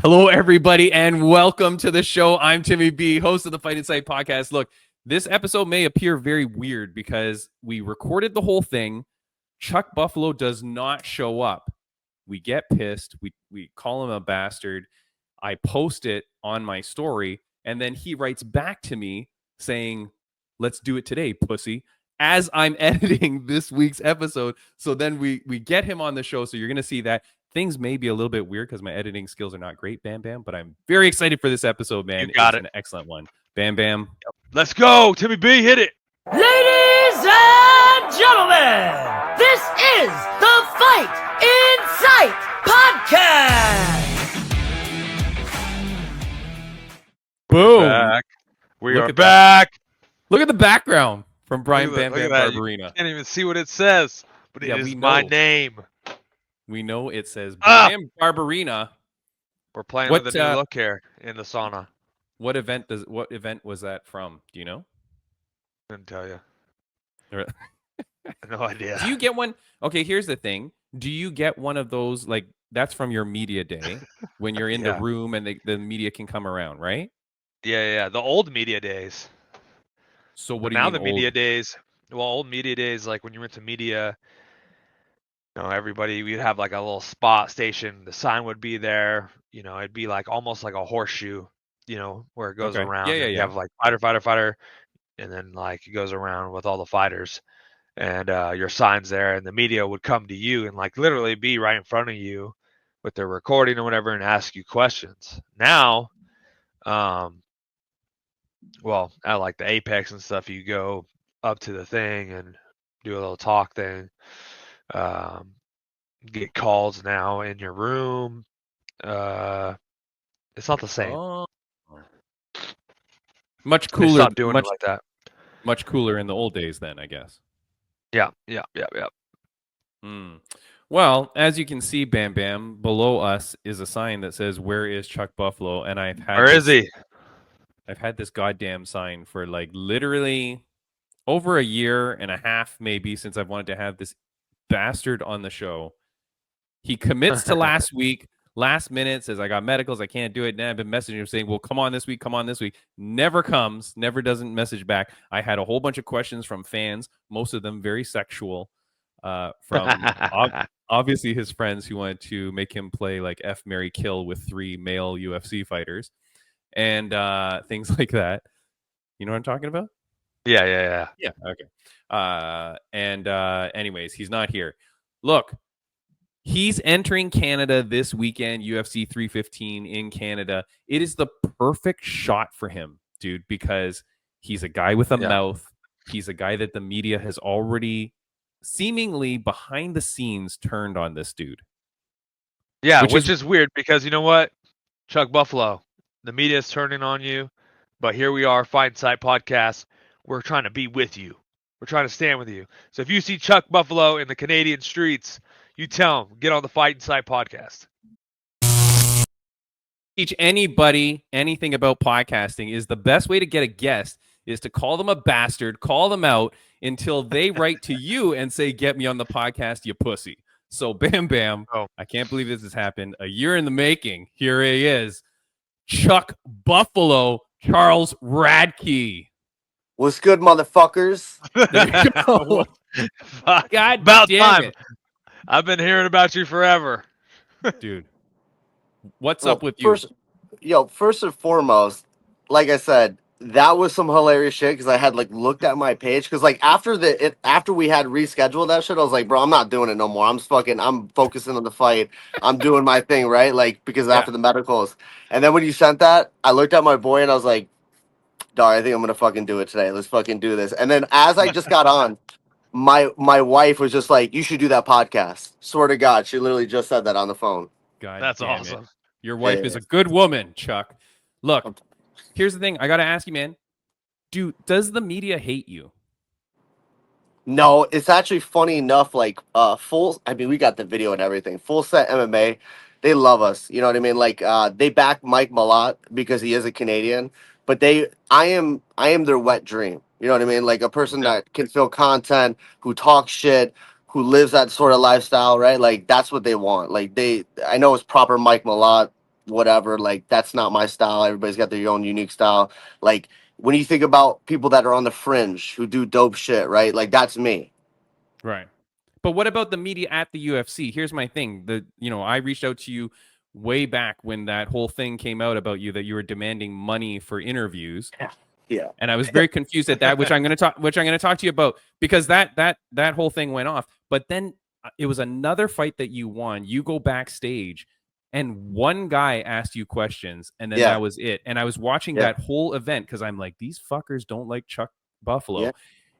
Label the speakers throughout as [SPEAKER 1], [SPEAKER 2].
[SPEAKER 1] Hello, everybody, and welcome to the show. I'm Timmy B, host of the Fight Insight podcast. Look, this episode may appear very weird because we recorded the whole thing. Chuck Buffalo does not show up. We get pissed. We call him a bastard. I post it on my story, and then he writes back to me saying, "Let's do it today, pussy," as I'm editing this week's episode. So then we get him on the show. So you're going to see that. Things may be a little bit weird because my editing skills are not great, Bam Bam, but I'm very excited for this episode, man.
[SPEAKER 2] You got
[SPEAKER 1] it's an excellent one. Bam Bam.
[SPEAKER 2] Let's go, Timmy B, hit it.
[SPEAKER 3] Ladies and gentlemen, this is the Fight Insight Podcast.
[SPEAKER 1] Boom.
[SPEAKER 2] Back. We
[SPEAKER 1] Look
[SPEAKER 2] are
[SPEAKER 1] at
[SPEAKER 2] back.
[SPEAKER 1] Look at the background from Brian
[SPEAKER 2] Look at
[SPEAKER 1] Bam Bam
[SPEAKER 2] that.
[SPEAKER 1] Barberina.
[SPEAKER 2] You can't even see what it says, but
[SPEAKER 1] Yeah,
[SPEAKER 2] it is
[SPEAKER 1] we
[SPEAKER 2] my
[SPEAKER 1] know.
[SPEAKER 2] name.
[SPEAKER 1] We know it says Brian Barberina.
[SPEAKER 2] We're playing
[SPEAKER 1] What,
[SPEAKER 2] with a new look here in the sauna.
[SPEAKER 1] What event was that from? Do you know?
[SPEAKER 2] Couldn't tell you.
[SPEAKER 1] Or-
[SPEAKER 2] No idea.
[SPEAKER 1] Do you get one? Okay, here's the thing. Do you get one of those, like, that's from your media day when you're in the
[SPEAKER 2] Yeah.
[SPEAKER 1] room and the media can come around, right?
[SPEAKER 2] Yeah. The old media days.
[SPEAKER 1] So what
[SPEAKER 2] But
[SPEAKER 1] do you
[SPEAKER 2] now
[SPEAKER 1] mean
[SPEAKER 2] the
[SPEAKER 1] old?
[SPEAKER 2] media days. Well, old media days, like when you went to media, everybody, we'd have like a little spot station. The sign would be there. It'd be like almost like a horseshoe, where it goes
[SPEAKER 1] Okay.
[SPEAKER 2] around.
[SPEAKER 1] Yeah.
[SPEAKER 2] And you have like fighter, and then like it goes around with all the fighters, and your sign's there, and the media would come to you and like literally be right in front of you with their recording or whatever and ask you questions. Now, well, at like the Apex and stuff, you go up to the thing and do a little talk thing. Get calls now in your room. It's not the same.
[SPEAKER 1] Oh. Much
[SPEAKER 2] They
[SPEAKER 1] cooler.
[SPEAKER 2] stopped doing it like that.
[SPEAKER 1] Much cooler in the old days then, I guess.
[SPEAKER 2] Yeah.
[SPEAKER 1] Well, as you can see, Bam Bam, below us is a sign that says, "Where is Chuck Buffalo?" And
[SPEAKER 2] Where is he?
[SPEAKER 1] I've had this goddamn sign for like literally over a year and a half, maybe, since I've wanted to have this bastard on the show. He commits to last week. Last minute says, "I got medicals, I can't do it." Now I've been messaging him saying, "Well, come on this week, Never comes, never doesn't message back. I had a whole bunch of questions from fans, most of them very sexual, from obviously his friends who wanted to make him play like F, Marry, Kill with 3 male UFC fighters and things like that. You know what I'm talking about?
[SPEAKER 2] Yeah.
[SPEAKER 1] Yeah. Okay. Anyways, he's not here. Look. He's entering Canada this weekend, UFC 315 in Canada. It is the perfect shot for him, dude, because he's a guy with a mouth. He's a guy that the media has already seemingly behind the scenes turned on this dude.
[SPEAKER 2] Yeah, which is weird because you know what? Chuck Buffalo, the media is turning on you, but here we are, Fight Insight Podcast. We're trying to be with you. We're trying to stand with you. So if you see Chuck Buffalo in the Canadian streets, you tell him, get on the Fight Insight Podcast.
[SPEAKER 1] Teach anybody anything about podcasting is the best way to get a guest is to call them a bastard, call them out until they write to you and say, "Get me on the podcast, you pussy." So Bam Bam, I can't believe this has happened. A year in the making. Here he is. Chuck Buffalo, Charles Radtke.
[SPEAKER 4] What's good, motherfuckers?
[SPEAKER 1] There you go. God
[SPEAKER 2] about
[SPEAKER 1] damn
[SPEAKER 2] time.
[SPEAKER 1] It.
[SPEAKER 2] I've been hearing about you forever.
[SPEAKER 1] Dude, what's up with you?
[SPEAKER 4] First and foremost, like I said, that was some hilarious shit because I had like looked at my page because like after we had rescheduled that shit, I was like, bro, I'm not doing it no more. I'm focusing on the fight. I'm doing my thing, right? Like because after the medicals. And then when you sent that, I looked at my boy and I was like, dog, I think I'm gonna fucking do it today. Let's fucking do this. And then as I just got on, my wife was just like, you should do that podcast. Swear to God, she literally just said that on the phone.
[SPEAKER 1] God,
[SPEAKER 2] that's awesome.
[SPEAKER 1] Your wife is a good woman, Chuck. Look, here's the thing. I got to ask you, man. Does the media hate you?
[SPEAKER 4] No, it's actually funny enough. Like, we got the video and everything. Full Set MMA, they love us. You know what I mean? Like, they back Mike Malott because he is a Canadian. But I am their wet dream. You know what I mean? Like a person that can fill content, who talks shit, who lives that sort of lifestyle, right? Like that's what they want. Like I know it's proper Mike Malott. whatever. Like, that's not my style. Everybody's got their own unique style. Like, when you think about people that are on the fringe who do dope shit, right? Like, that's me.
[SPEAKER 1] Right. But what about the media at the UFC? Here's my thing. I reached out to you way back when that whole thing came out about you that you were demanding money for interviews.
[SPEAKER 4] Yeah.
[SPEAKER 1] And I was very confused at that, which I'm going to talk to you about, because that whole thing went off. But then it was another fight that you won. You go backstage and one guy asked you questions and then
[SPEAKER 4] Yeah.
[SPEAKER 1] that was it. And I was watching
[SPEAKER 4] Yeah.
[SPEAKER 1] that whole event because I'm like, these fuckers don't like Chuck Buffalo.
[SPEAKER 4] Yeah.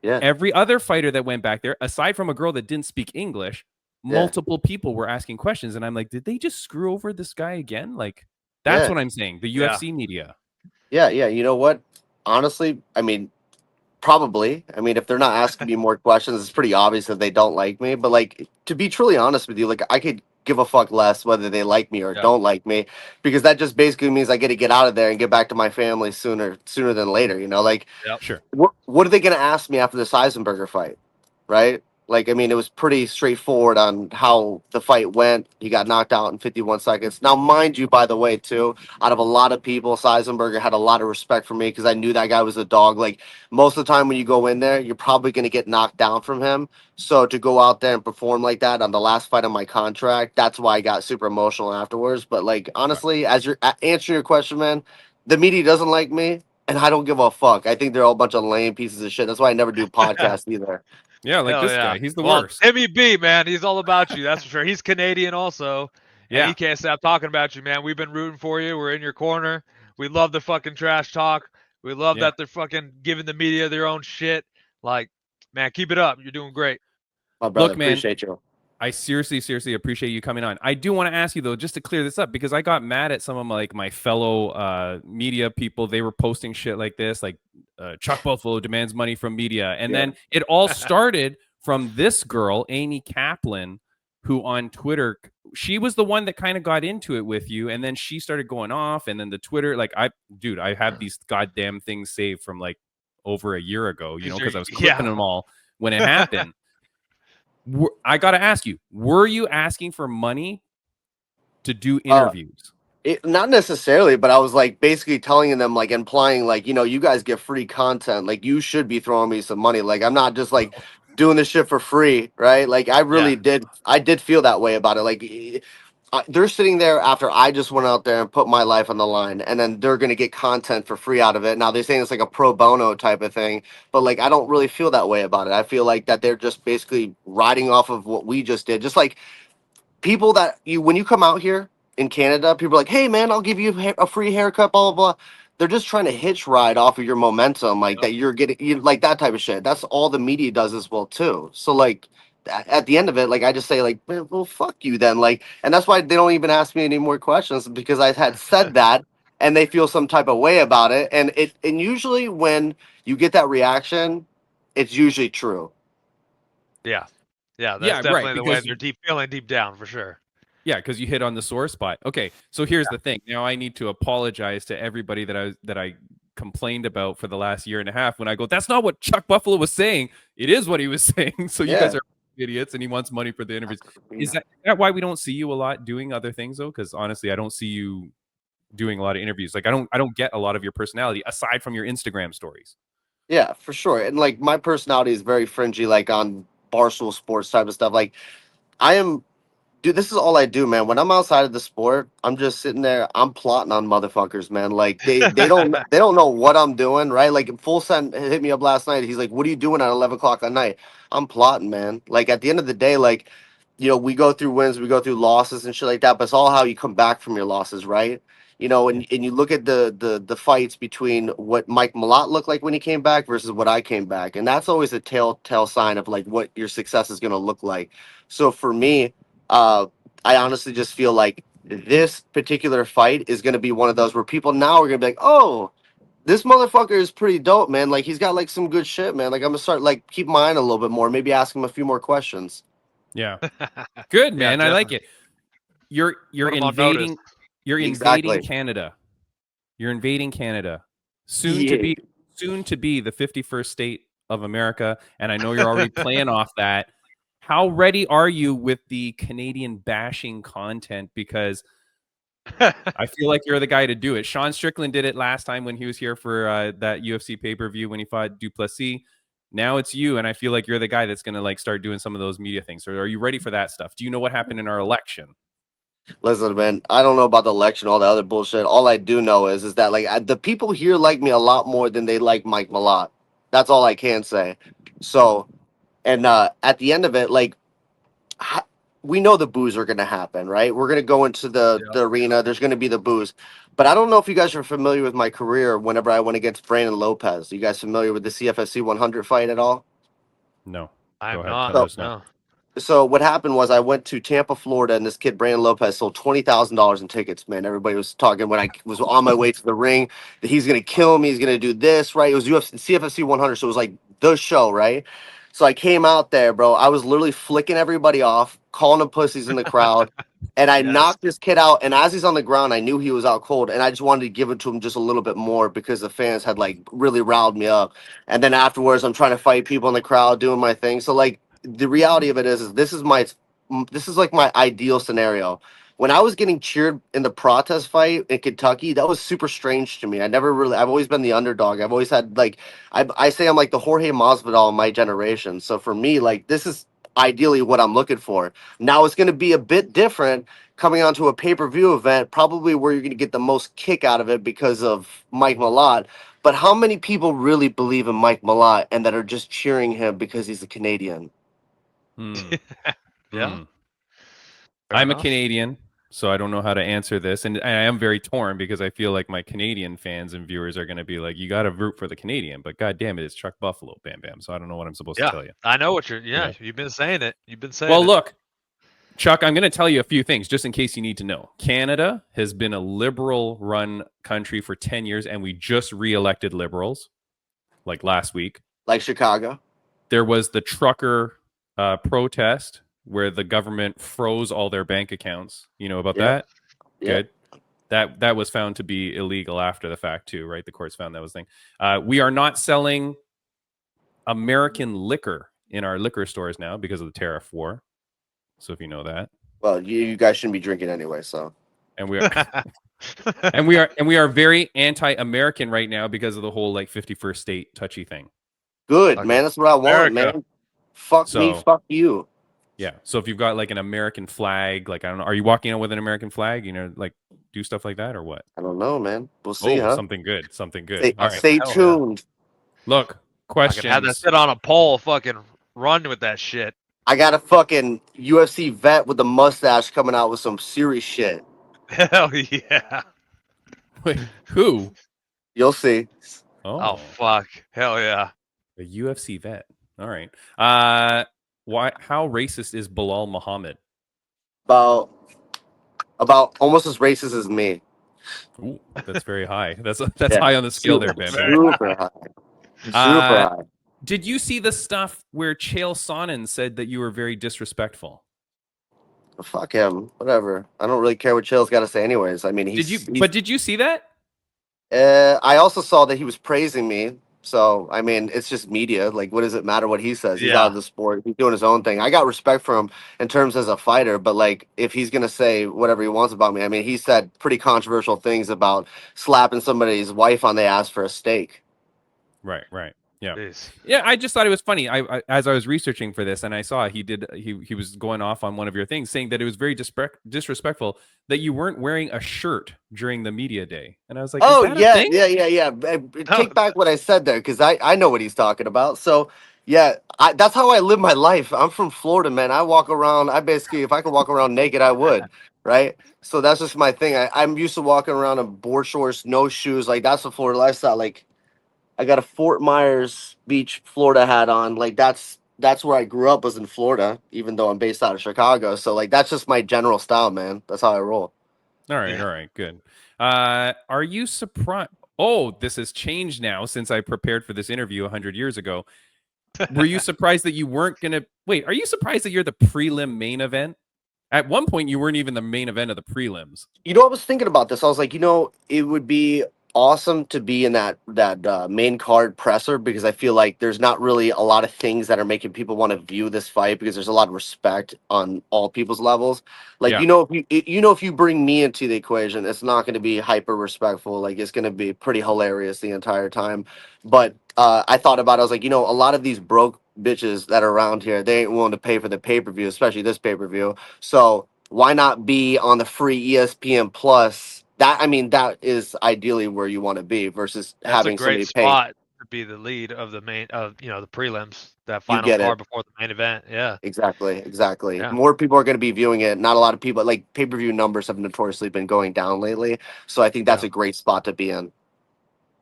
[SPEAKER 4] Yeah.
[SPEAKER 1] Every other fighter that went back there, aside from a girl that didn't speak English, multiple people were asking questions. And I'm like, did they just screw over this guy again? Like, that's what I'm saying. The UFC media.
[SPEAKER 4] Yeah. Yeah. You know what? Honestly, I mean, probably. I mean, if they're not asking me more questions, it's pretty obvious that they don't like me. But like, to be truly honest with you, like, I could give a fuck less whether they like me or don't like me, because that just basically means I get to get out of there and get back to my family sooner than later. You know, like,
[SPEAKER 1] Sure.
[SPEAKER 4] what are they going to ask me after this Eisenberger fight, right? Like, I mean, it was pretty straightforward on how the fight went. He got knocked out in 51 seconds. Now, mind you, by the way, too, out of a lot of people, Eisenberger had a lot of respect for me because I knew that guy was a dog. Like, most of the time when you go in there, you're probably going to get knocked down from him. So to go out there and perform like that on the last fight of my contract, that's why I got super emotional afterwards. But like, honestly, as you're answering your question, man, the media doesn't like me, and I don't give a fuck. I think they're all a bunch of lame pieces of shit. That's why I never do podcasts either.
[SPEAKER 1] Yeah, like
[SPEAKER 2] Hell
[SPEAKER 1] this
[SPEAKER 2] yeah.
[SPEAKER 1] guy. He's the
[SPEAKER 2] Well,
[SPEAKER 1] worst.
[SPEAKER 2] Timmy B, man, he's all about you. That's for sure. He's Canadian also. And he can't stop talking about you, man. We've been rooting for you. We're in your corner. We love the fucking trash talk. We love that they're fucking giving the media their own shit. Like, man, keep it up. You're doing great.
[SPEAKER 4] My brother,
[SPEAKER 1] Look, man,
[SPEAKER 4] appreciate you.
[SPEAKER 1] I seriously appreciate you coming on. I do want to ask you though, just to clear this up, because I got mad at some of my fellow media people. They were posting shit like this, like Chuck Buffalo demands money from media, and then it all started from this girl, Amy Kaplan, who on Twitter, she was the one that kind of got into it with you, and then she started going off, and then the Twitter, like, I have these goddamn things saved from like over a year ago, because I was clipping them all when it happened. I got to ask you, were you asking for money to do interviews?
[SPEAKER 4] Not necessarily, but I was like basically telling them, like, implying, like, you guys get free content. Like, you should be throwing me some money. Like, I'm not just like doing this shit for free, right? Like, I really did. I did feel that way about it. Like, they're sitting there after I just went out there and put my life on the line, and then they're gonna get content for free out of it. Now they're saying it's like a pro bono type of thing, but like, I don't really feel that way about it. I feel like that they're just basically riding off of what we just did. Just like people that when you come out here in Canada, people are like, "Hey man, I'll give you a free haircut," blah blah blah. They're just trying to hitch ride off of your momentum, like that you're getting, like that type of shit. That's all the media does as well too. So like, at the end of it, like, I just say like, well, fuck you then. Like, and that's why they don't even ask me any more questions, because I had said that, and they feel some type of way about it. And usually when you get that reaction, it's usually true.
[SPEAKER 2] Yeah. Yeah, that's definitely the way they're feeling deep down, for sure.
[SPEAKER 1] Yeah, because you hit on the sore spot. Okay, so here's the thing. Now I need to apologize to everybody that I complained about for the last year and a half when I go, that's not what Chuck Buffalo was saying. It is what he was saying. So you guys are idiots, and he wants money for the interviews. Is that why we don't see you a lot doing other things though? Because honestly, I don't see you doing a lot of interviews. Like, I don't get a lot of your personality aside from your Instagram stories.
[SPEAKER 4] Yeah, for sure. And like, my personality is very fringy, like on Barstool Sports type of stuff. Like, I am, dude, this is all I do, man. When I'm outside of the sport, I'm just sitting there, I'm plotting on motherfuckers, man. Like, they don't know what I'm doing, right? Like, Full Send hit me up last night. He's like, "What are you doing at 11 o'clock at night?" I'm plotting, man. Like, at the end of the day, like, we go through wins, we go through losses and shit like that, but it's all how you come back from your losses, right? And you look at the fights between what Mike Malott looked like when he came back versus what I came back, and that's always a telltale sign of like what your success is going to look like. So for me, I honestly just feel like this particular fight is going to be one of those where people now are going to be like, "Oh, this motherfucker is pretty dope, man. Like, he's got like some good shit, man. Like, I'm gonna start like keep my eye on a little bit more, maybe ask him a few more questions."
[SPEAKER 1] Yeah, good, man.
[SPEAKER 2] Yeah,
[SPEAKER 1] I like it. You're invading. You're invading Canada. You're invading Canada. Soon to be the 51st state of America, and I know you're already playing off that. How ready are you with the Canadian bashing content? Because I feel like you're the guy to do it. Sean Strickland did it last time when he was here for that UFC pay-per-view when he fought Duplessis. Now it's you, and I feel like you're the guy that's going to like start doing some of those media things. Or are you ready for that stuff? Do you know what happened in our election?
[SPEAKER 4] Listen, man, I don't know about the election, all the other bullshit. All I do know is that like the people here like me a lot more than they like Mike Malott. That's all I can say. So, and at the end of it, like we know the boos are going to happen, right? We're going to go into the arena. There's going to be the boos. But I don't know if you guys are familiar with my career whenever I went against Brandon Lopez. Are you guys familiar with the CFFC 100 fight at all?
[SPEAKER 1] No.
[SPEAKER 2] I'm
[SPEAKER 1] Go ahead.
[SPEAKER 2] not.
[SPEAKER 1] Tell us now.
[SPEAKER 2] No.
[SPEAKER 4] So what happened was I went to Tampa, Florida, and this kid Brandon Lopez sold $20,000 in tickets. Man, everybody was talking when I was on my way to the ring that he's gonna kill me. He's gonna do this, right? It was UFC CFFC 100, so it was like the show, right? So I came out there, bro. I was literally flicking everybody off, calling them pussies in the crowd, and I
[SPEAKER 2] Yes.
[SPEAKER 4] knocked this kid out. And as he's on the ground, I knew he was out cold, and I just wanted to give it to him just a little bit more because the fans had like really riled me up. And then afterwards, I'm trying to fight people in the crowd, doing my thing. So like the reality of it is this is like my ideal scenario. When I was getting cheered in the protest fight in Kentucky, that was super strange to me. I've always been the underdog. I've always had like, I say I'm like the Jorge Masvidal of my generation. So for me, like this is ideally what I'm looking for. Now it's going to be a bit different coming onto a pay-per-view event, probably where you're going to get the most kick out of it because of Mike Malott. But how many people really believe in Mike Malott and that are just cheering him because he's a Canadian?
[SPEAKER 2] Yeah.
[SPEAKER 1] I'm a Canadian, so I don't know how to answer this, and I am very torn because I feel like my Canadian fans and viewers are going to be like, "You got to root for the Canadian," but God damn it, it's Chuck Buffalo, Bam Bam. So I don't know what I'm supposed to tell you.
[SPEAKER 2] I know what you're. Yeah, you've been saying it. You've been saying.
[SPEAKER 1] Well,
[SPEAKER 2] it.
[SPEAKER 1] look, Chuck, I'm going to tell you a few things just in case you need to know. Canada has been a liberal-run country for 10 years, and we just re-elected liberals, like last week.
[SPEAKER 4] Like Chicago.
[SPEAKER 1] There was the trucker protest where the government froze all their bank accounts. You know about that?
[SPEAKER 4] Yeah.
[SPEAKER 1] Good. That was found to be illegal after the fact too, right? The courts found that was thing. We are not selling American liquor in our liquor stores now because of the tariff war. So if you know that.
[SPEAKER 4] Well, you guys shouldn't be drinking anyway, so.
[SPEAKER 1] And we are and we are very anti-American right now because of the whole like 51st state touchy thing.
[SPEAKER 4] Good,
[SPEAKER 2] Okay.
[SPEAKER 4] man. That's what I want, man. Fuck me, fuck you.
[SPEAKER 1] Yeah. So if you've got like an American flag, like I don't know, are you walking out with an American flag? You know, like do stuff like that or what?
[SPEAKER 4] I don't know, man. We'll see, huh?
[SPEAKER 1] Something good. Something good. All right.
[SPEAKER 4] Stay tuned.
[SPEAKER 1] Look, questions.
[SPEAKER 2] I can have that sit on a pole, fucking run with that shit.
[SPEAKER 4] I got a fucking UFC vet with a mustache coming out with some serious shit.
[SPEAKER 2] Hell yeah.
[SPEAKER 1] Wait, who?
[SPEAKER 4] You'll see.
[SPEAKER 2] Oh fuck. Hell yeah.
[SPEAKER 1] A UFC vet. All right. Why? How racist is Bilal Muhammad?
[SPEAKER 4] About almost as racist as me.
[SPEAKER 1] Ooh, that's very high. That's high on the scale there, Bam.
[SPEAKER 4] Super high. Super high.
[SPEAKER 1] Did you see the stuff where Chael Sonnen said that you were very disrespectful?
[SPEAKER 4] Fuck him. Whatever. I don't really care what Chael's got to say, anyways. I mean,
[SPEAKER 1] did you see that?
[SPEAKER 4] I also saw that he was praising me. So, I mean, it's just media. Like, what does it matter what he says? He's out of the sport. He's doing his own thing. I got respect for him in terms as a fighter, but, like, if he's going to say whatever he wants about me, I mean, he said pretty controversial things about slapping somebody's wife on the ass for a steak.
[SPEAKER 1] Right. Yeah.
[SPEAKER 2] Jeez.
[SPEAKER 1] Yeah, I just thought it was funny. I as I was researching for this and I saw he was going off on one of your things saying that it was very disrespectful that you weren't wearing a shirt during the media day. And I was like,
[SPEAKER 4] oh,
[SPEAKER 1] yeah.
[SPEAKER 4] Take back what I said there because I know what he's talking about. So, yeah, that's how I live my life. I'm from Florida, man. I walk around. If I could walk around naked, I would. Right. So that's just my thing. I'm used to walking around in board shorts, no shoes. Like, that's the Florida lifestyle. Like, I got a Fort Myers Beach, Florida hat on. Like that's where I grew up, was in Florida, even though I'm based out of Chicago. So like that's just my general style, man. That's how I roll.
[SPEAKER 1] All right, good. Are you surprised? Oh, this has changed now since I prepared for this interview 100 years ago. Were you surprised that you weren't gonna wait? Are you surprised that you're the prelim main event? At one point, you weren't even the main event of the prelims.
[SPEAKER 4] You know, I was thinking about this. I was like, it would be awesome to be in that main card presser, because I feel like there's not really a lot of things that are making people want to view this fight, because there's a lot of respect on all people's levels. Like,
[SPEAKER 1] Yeah.
[SPEAKER 4] you know, if you bring me into the equation, it's not going to be hyper respectful. Like, it's going to be pretty hilarious the entire time. But I thought about it. I was like, you know, a lot of these broke bitches that are around here, they ain't willing to pay for the pay-per-view, especially this pay-per-view. So why not be on the free ESPN Plus? That, I mean, that is ideally where you want to be versus
[SPEAKER 2] That's a
[SPEAKER 4] having
[SPEAKER 2] great
[SPEAKER 4] somebody pay.
[SPEAKER 2] spot to be the lead of the main of the prelims, that
[SPEAKER 4] You
[SPEAKER 2] final
[SPEAKER 4] get it.
[SPEAKER 2] card before the main event. Yeah.
[SPEAKER 4] Exactly.
[SPEAKER 2] Yeah.
[SPEAKER 4] More people are going to be viewing it. Not a lot of people, like, pay-per-view numbers have notoriously been going down lately. So I think that's
[SPEAKER 2] Yeah.
[SPEAKER 4] a great spot to be in.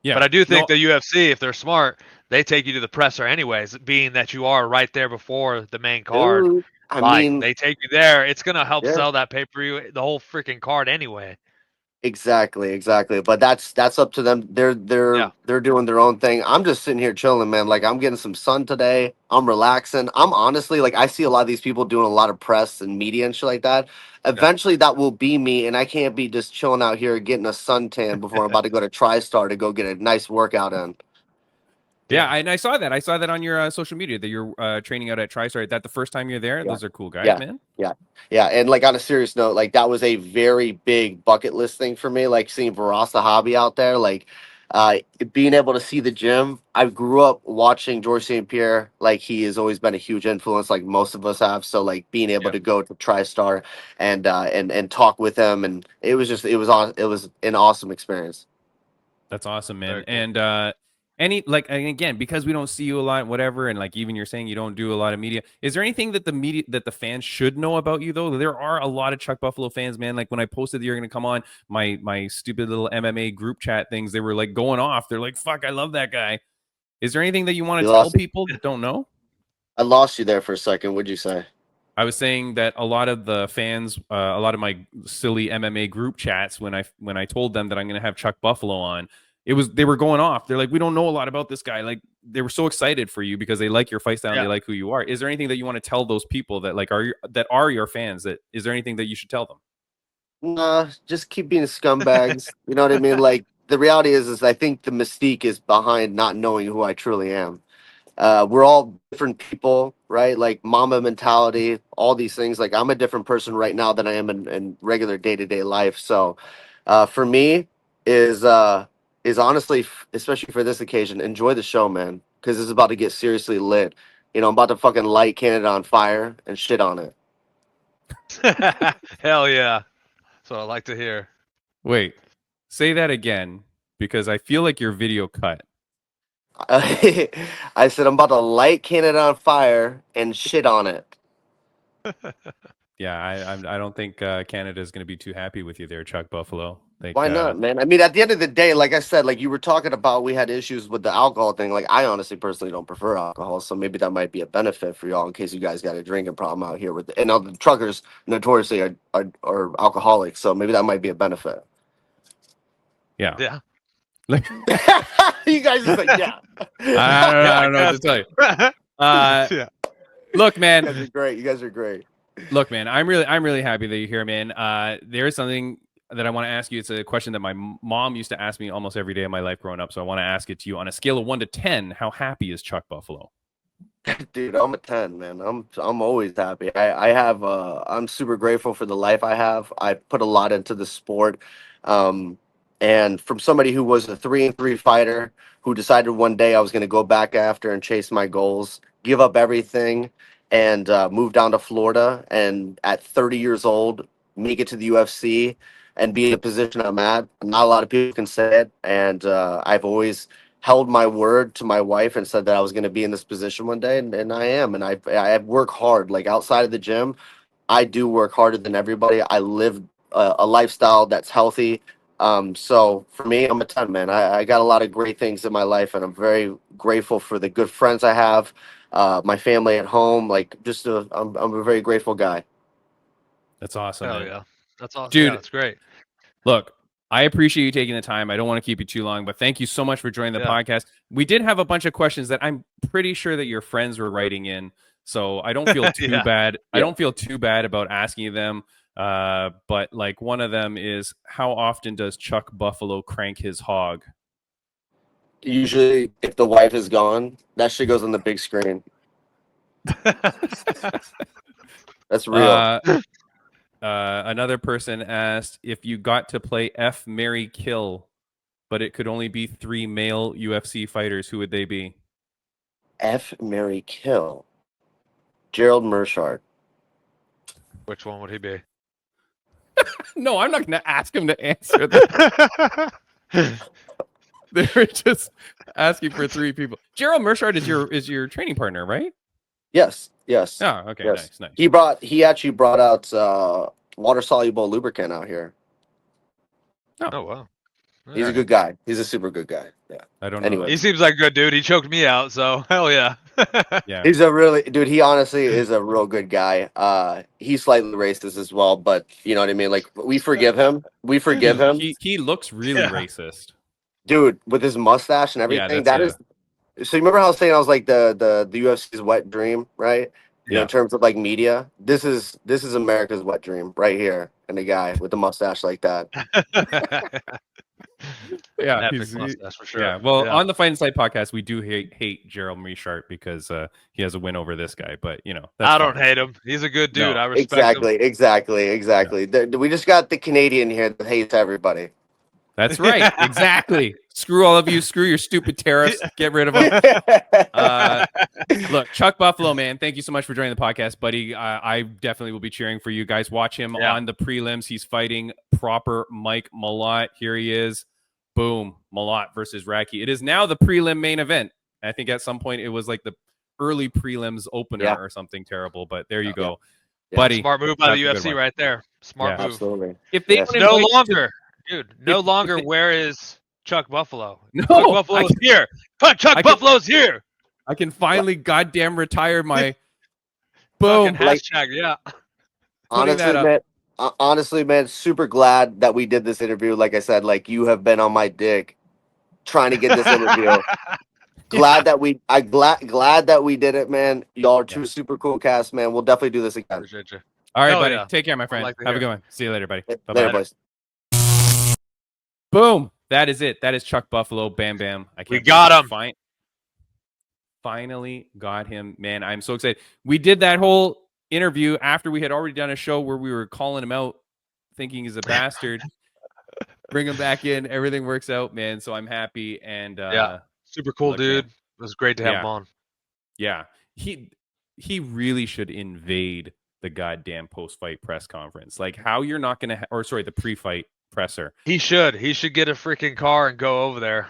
[SPEAKER 1] Yeah.
[SPEAKER 2] But I do think
[SPEAKER 1] No,
[SPEAKER 2] the UFC, if they're smart, they take you to the presser anyways, being that you are right there before the main card.
[SPEAKER 4] Dude, I
[SPEAKER 2] Like,
[SPEAKER 4] mean,
[SPEAKER 2] they take you there, it's gonna help
[SPEAKER 4] yeah.
[SPEAKER 2] sell that pay-per-view, the whole freaking card anyway.
[SPEAKER 4] Exactly. But that's up to them.
[SPEAKER 2] Yeah.
[SPEAKER 4] They're doing their own thing. I'm just sitting here chilling, man. Like, I'm getting some sun today. I'm relaxing. I'm honestly, like, I see a lot of these people doing a lot of press and media and shit like that.
[SPEAKER 2] Yeah.
[SPEAKER 4] Eventually that will be me, and I can't be just chilling out here getting a suntan before I'm about to go to TriStar to go get a nice workout in.
[SPEAKER 1] yeah,
[SPEAKER 2] Yeah.
[SPEAKER 1] and I saw that. I saw that on your social media that you're training out at TriStar. Is that the first time you're there?
[SPEAKER 4] Yeah.
[SPEAKER 1] Those are cool guys,
[SPEAKER 4] Yeah.
[SPEAKER 1] man.
[SPEAKER 4] Yeah. And like, on a serious note, like, that was a very big bucket list thing for me. Like, seeing Varasa Hobby out there, like, uh, being able to see the gym. I grew up watching George St. Pierre. Like, he has always been a huge influence, like most of us have. So, like, being able
[SPEAKER 2] Yeah.
[SPEAKER 4] to go to TriStar and talk with him, and it was just, it was an awesome experience.
[SPEAKER 1] That's awesome, man.
[SPEAKER 2] Very cool.
[SPEAKER 1] And any like and again, because we don't see you a lot, whatever, and like even you're saying you don't do a lot of media. Is there anything that the fans should know about you though? There are a lot of Chuck Buffalo fans, man. Like when I posted that you're gonna come on my stupid little MMA group chat things, they were like going off. They're like, "Fuck, I love that guy." Is there anything that you want
[SPEAKER 4] You
[SPEAKER 1] to tell
[SPEAKER 4] lost it.
[SPEAKER 1] people that don't know?
[SPEAKER 4] I lost you there for a second. What'd you say?
[SPEAKER 1] I was saying that a lot of the fans, a lot of my silly MMA group chats, when I told them that I'm going to have Chuck Buffalo on, they were going off. They're like, we don't know a lot about this guy. Like they were so excited for you because they like your fight style and
[SPEAKER 2] Yeah.
[SPEAKER 1] they like who you are. Is there anything that you want to tell those people that like that are your fans? That is there anything that you should tell them?
[SPEAKER 4] Nah, just keep being scumbags. You know what I mean? Like, the reality is I think the mystique is behind not knowing who I truly am. We're all different people, right? Like, mama mentality, all these things. Like, I'm a different person right now than I am in regular day-to-day life. So, for me, is honestly, especially for this occasion, enjoy the show, man, because it's about to get seriously lit. You know, I'm about to fucking light Canada on fire and shit on it.
[SPEAKER 2] Hell yeah. That's what I like to hear.
[SPEAKER 1] Wait, say that again because I feel like your video cut.
[SPEAKER 4] I said I'm about to light Canada on fire and shit on it.
[SPEAKER 1] Yeah, I don't think Canada is going to be too happy with you there, Chuck Buffalo. Like,
[SPEAKER 4] Why not, man? I mean, at the end of the day, like I said, like you were talking about, we had issues with the alcohol thing. Like, I honestly, personally, don't prefer alcohol, so maybe that might be a benefit for y'all in case you guys got a drinking problem out here with. And the truckers notoriously are alcoholics, so maybe that might be a benefit.
[SPEAKER 1] yeah.
[SPEAKER 2] Yeah.
[SPEAKER 1] Like,
[SPEAKER 4] You guys just like, yeah.
[SPEAKER 1] I don't know what to tell you.
[SPEAKER 2] Yeah.
[SPEAKER 1] Look, man.
[SPEAKER 4] You guys are great. You guys are great.
[SPEAKER 1] Look, man. I'm really happy that you're here, man. There is something that I want to ask you. It's a question that my mom used to ask me almost every day of my life growing up. So I want to ask it to you on a scale of 1 to 10. How happy is Chuck Buffalo?
[SPEAKER 4] Dude, I'm a 10, man. I'm always happy. I have I'm super grateful for the life I have. I put a lot into the sport. And from somebody who was a 3-3 fighter who decided one day I was going to go back after and chase my goals, give up everything, and move down to Florida, and at 30 years old make it to the UFC and be in the position I'm at. Not a lot of people can say it, and I've always held my word to my wife and said that I was going to be in this position one day, and I am. And I work hard. Like, outside of the gym, I do work harder than everybody. I live a lifestyle that's healthy. So for me, I'm a 10, man. I got a lot of great things in my life, and I'm very grateful for the good friends I have, my family at home. Like, I'm a very grateful guy.
[SPEAKER 1] That's awesome,
[SPEAKER 2] Hell
[SPEAKER 1] man.
[SPEAKER 2] yeah. That's awesome.
[SPEAKER 1] Dude,
[SPEAKER 2] Yeah, that's great.
[SPEAKER 1] look, I appreciate you taking the time. I don't want to keep you too long, but thank you so much for joining the
[SPEAKER 2] Yeah.
[SPEAKER 1] podcast. We did have a bunch of questions that I'm pretty sure that your friends were writing in, so I don't feel too
[SPEAKER 2] Yeah.
[SPEAKER 1] bad. I
[SPEAKER 4] Yeah.
[SPEAKER 1] don't feel too bad about asking you them. But like one of them is, how often does Chuck Buffalo crank his hog?
[SPEAKER 4] Usually, if the wife is gone, that shit goes on the big screen. That's real.
[SPEAKER 1] Another person asked if you got to play F, Marry, Kill, but it could only be 3 male UFC fighters. Who would they be?
[SPEAKER 4] F, Mary, Kill. Gerald Mershard.
[SPEAKER 2] Which one would he be?
[SPEAKER 1] No, I'm not going to ask him to answer that. They were just asking for 3 people. Gerald Mershard is your training partner, right?
[SPEAKER 4] Yes. Yes.
[SPEAKER 1] Oh, okay,
[SPEAKER 4] Yes.
[SPEAKER 1] nice.
[SPEAKER 4] He actually brought out water soluble lubricant out here.
[SPEAKER 2] Oh wow.
[SPEAKER 4] He's a good guy. He's a super good guy. Yeah.
[SPEAKER 1] I don't know.
[SPEAKER 4] Anyway.
[SPEAKER 2] He seems like a good dude. He choked me out, so hell yeah.
[SPEAKER 1] Yeah.
[SPEAKER 4] He's a really dude. He honestly is a real good guy. He's slightly racist as well, but you know what I mean. Like we forgive him. We forgive him,
[SPEAKER 1] He looks really racist,
[SPEAKER 4] dude, with his mustache and everything.
[SPEAKER 1] Yeah,
[SPEAKER 4] So you remember how I was saying I was like the UFC's wet dream, right? You know,
[SPEAKER 1] Yeah.
[SPEAKER 4] in terms of like media, this is America's wet dream right here, and the guy with the mustache like that.
[SPEAKER 1] Yeah,
[SPEAKER 2] Epic mustache for sure.
[SPEAKER 1] Yeah, well, on the Fight Inside podcast, we do hate Gerald Mershard because he has a win over this guy. But you know, that's
[SPEAKER 2] I don't
[SPEAKER 1] fine.
[SPEAKER 2] hate him. He's a good dude.
[SPEAKER 1] No.
[SPEAKER 2] I respect him.
[SPEAKER 4] Exactly. We just got the Canadian here that hates everybody.
[SPEAKER 1] That's right. Exactly. Screw all of you. Screw your stupid tariffs. Get rid of them. Look, Chuck Buffalo, man, thank you so much for joining the podcast, buddy. I definitely will be cheering for you guys. Watch him on the prelims. He's fighting proper Mike Malott. Here he is. Boom. Malott versus Radtke. It is now the prelim main event. I think at some point it was like the early prelims opener or something terrible, but there you go.
[SPEAKER 4] Yeah.
[SPEAKER 1] Buddy.
[SPEAKER 2] Smart move by the
[SPEAKER 1] That's a good
[SPEAKER 2] UFC
[SPEAKER 1] one.
[SPEAKER 2] right there. Smart move.
[SPEAKER 4] Absolutely.
[SPEAKER 1] If they
[SPEAKER 2] No longer, dude, no longer, where is Chuck Buffalo?
[SPEAKER 1] No,
[SPEAKER 2] Chuck Buffalo's here. Chuck Buffalo's here.
[SPEAKER 1] I can finally goddamn retire my boom.
[SPEAKER 2] Fucking hashtag, yeah.
[SPEAKER 4] Honestly, man, super glad that we did this interview. Like I said, like you have been on my dick trying to get this interview. Glad that we did it, man. Y'all are two super cool cast, man. We'll definitely do this again.
[SPEAKER 2] Appreciate you.
[SPEAKER 1] All right,
[SPEAKER 2] Hell
[SPEAKER 1] buddy.
[SPEAKER 2] yeah.
[SPEAKER 1] Take care, my friend. Have a good one. See you later, buddy. Bye-bye.
[SPEAKER 4] Later, boys.
[SPEAKER 1] Boom. That is it. That is Chuck Buffalo. Bam, bam.
[SPEAKER 2] We got him.
[SPEAKER 1] Finally got him. Man, I'm so excited. We did that whole interview after we had already done a show where we were calling him out, thinking he's a bastard. Bring him back in. Everything works out, man. So I'm happy. And
[SPEAKER 2] super cool, dude. It was great to have him on.
[SPEAKER 1] Yeah. He really should invade the goddamn post-fight press conference. Like how you're not going to the pre-fight presser.
[SPEAKER 2] He should get a freaking car and go over there.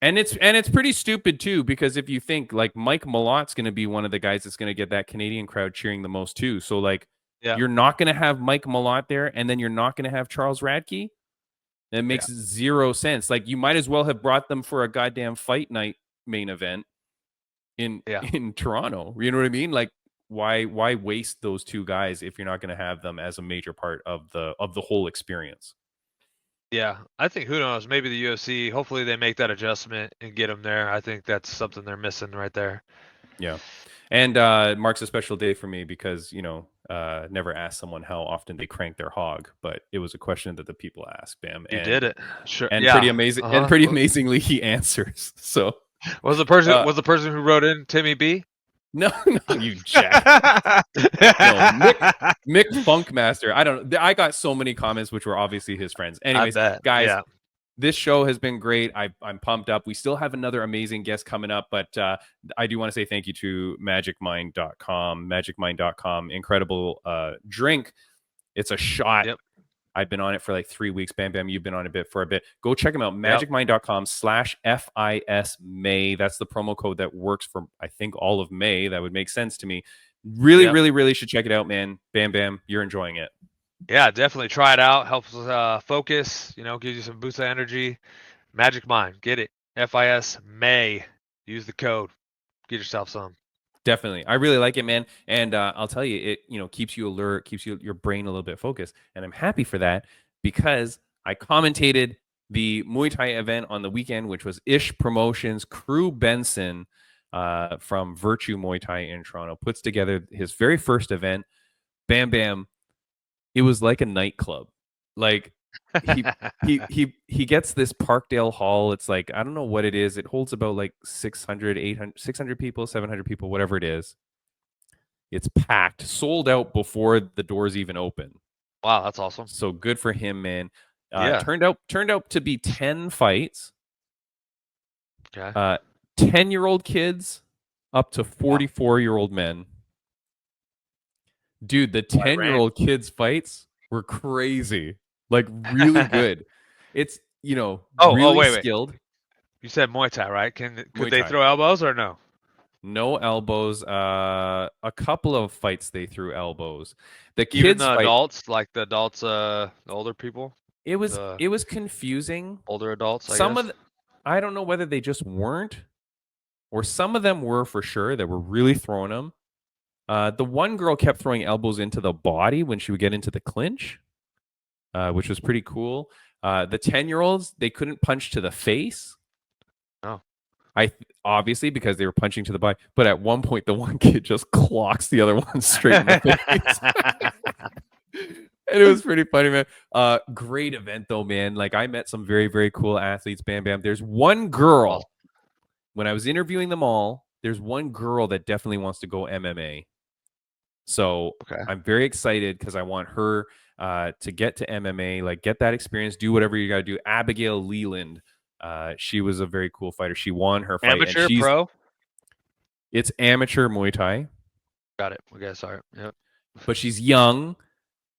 [SPEAKER 1] And it's pretty stupid too, because if you think like Mike Malott's going to be one of the guys that's going to get that Canadian crowd cheering the most too. So like you're not going to have Mike Malott there, and then you're not going to have Charles Radtke. That makes zero sense. Like you might as well have brought them for a goddamn fight night main event in Toronto. You know what I mean? Like why waste those two guys if you're not going to have them as a major part of the whole experience?
[SPEAKER 2] Yeah, I think who knows? Maybe the UFC. Hopefully they make that adjustment and get them there. I think that's something they're missing right there.
[SPEAKER 1] Yeah, and marks a special day for me because never asked someone how often they crank their hog, but it was a question that the people asked. Bam,
[SPEAKER 2] you did it, sure,
[SPEAKER 1] and pretty amazing, and pretty amazingly he answers. So
[SPEAKER 2] was the person who wrote in Timmy B?
[SPEAKER 1] No, you jack. Mick Funkmaster. I don't know. I got so many comments, which were obviously his friends. Anyways, guys, this show has been great. I'm pumped up. We still have another amazing guest coming up, but I do want to say thank you to magicmind.com. Magicmind.com, incredible drink. It's a shot.
[SPEAKER 2] Yep.
[SPEAKER 1] I've been on it for like 3 weeks. Bam, bam, you've been on it for a bit. Go check them out. Magicmind.com/FIS May. That's the promo code that works for, I think, all of May. That would make sense to me. Really, really should check it out, man. Bam, bam. You're enjoying it.
[SPEAKER 2] Yeah, definitely try it out. Helps focus, gives you some boost of energy. Magic Mind. Get it. FIS May. Use the code. Get yourself some.
[SPEAKER 1] Definitely. I really like it, man. And I'll tell you, it keeps you alert, keeps your brain a little bit focused. And I'm happy for that because I commentated the Muay Thai event on the weekend, which was Ish Promotions. Crew Benson from Virtue Muay Thai in Toronto puts together his very first event. Bam, bam. it was like a nightclub. Like he gets this Parkdale Hall. It's like, I don't know what it is. It holds about like 600 people, 700 people, whatever it is. It's packed, sold out before the doors even open.
[SPEAKER 2] Wow, that's awesome.
[SPEAKER 1] So good for him, man.
[SPEAKER 2] Yeah.
[SPEAKER 1] Turned out to be 10 fights.
[SPEAKER 2] Okay.
[SPEAKER 1] 10-year-old kids up to 44-year-old men. Dude, the 10-year-old kids fights were crazy. Like really good. It's, really
[SPEAKER 2] wait.
[SPEAKER 1] skilled.
[SPEAKER 2] You said Muay Thai, right? Could
[SPEAKER 1] Muay
[SPEAKER 2] they
[SPEAKER 1] Thai.
[SPEAKER 2] throw elbows or no?
[SPEAKER 1] No elbows. A couple of fights they threw elbows. The
[SPEAKER 2] Even
[SPEAKER 1] kids
[SPEAKER 2] the
[SPEAKER 1] fight,
[SPEAKER 2] adults, like the adults, the older people,
[SPEAKER 1] it was
[SPEAKER 2] the
[SPEAKER 1] confusing.
[SPEAKER 2] older adults.
[SPEAKER 1] Some
[SPEAKER 2] I
[SPEAKER 1] of
[SPEAKER 2] guess.
[SPEAKER 1] I don't know whether they just weren't, or some of them were for sure that were really throwing them. The one girl kept throwing elbows into the body when she would get into the clinch, which was pretty cool. The 10-year-olds, they couldn't punch to the face.
[SPEAKER 2] Oh.
[SPEAKER 1] Obviously because they were punching to the body, but at one point the one kid just clocks the other one straight in the face. And it was pretty funny, man. Great event though, man. Like I met some very, very cool athletes. Bam, bam. There's one girl, when I was interviewing them all, there's one girl that definitely wants to go MMA. So I'm very excited because I want her to get to MMA, like get that experience, do whatever you got to do. Abigail Leland, she was a very cool fighter. She won her fight.
[SPEAKER 2] Amateur,
[SPEAKER 1] and
[SPEAKER 2] pro?
[SPEAKER 1] It's amateur Muay Thai.
[SPEAKER 2] Got it. Okay, sorry. Yep.
[SPEAKER 1] But she's young.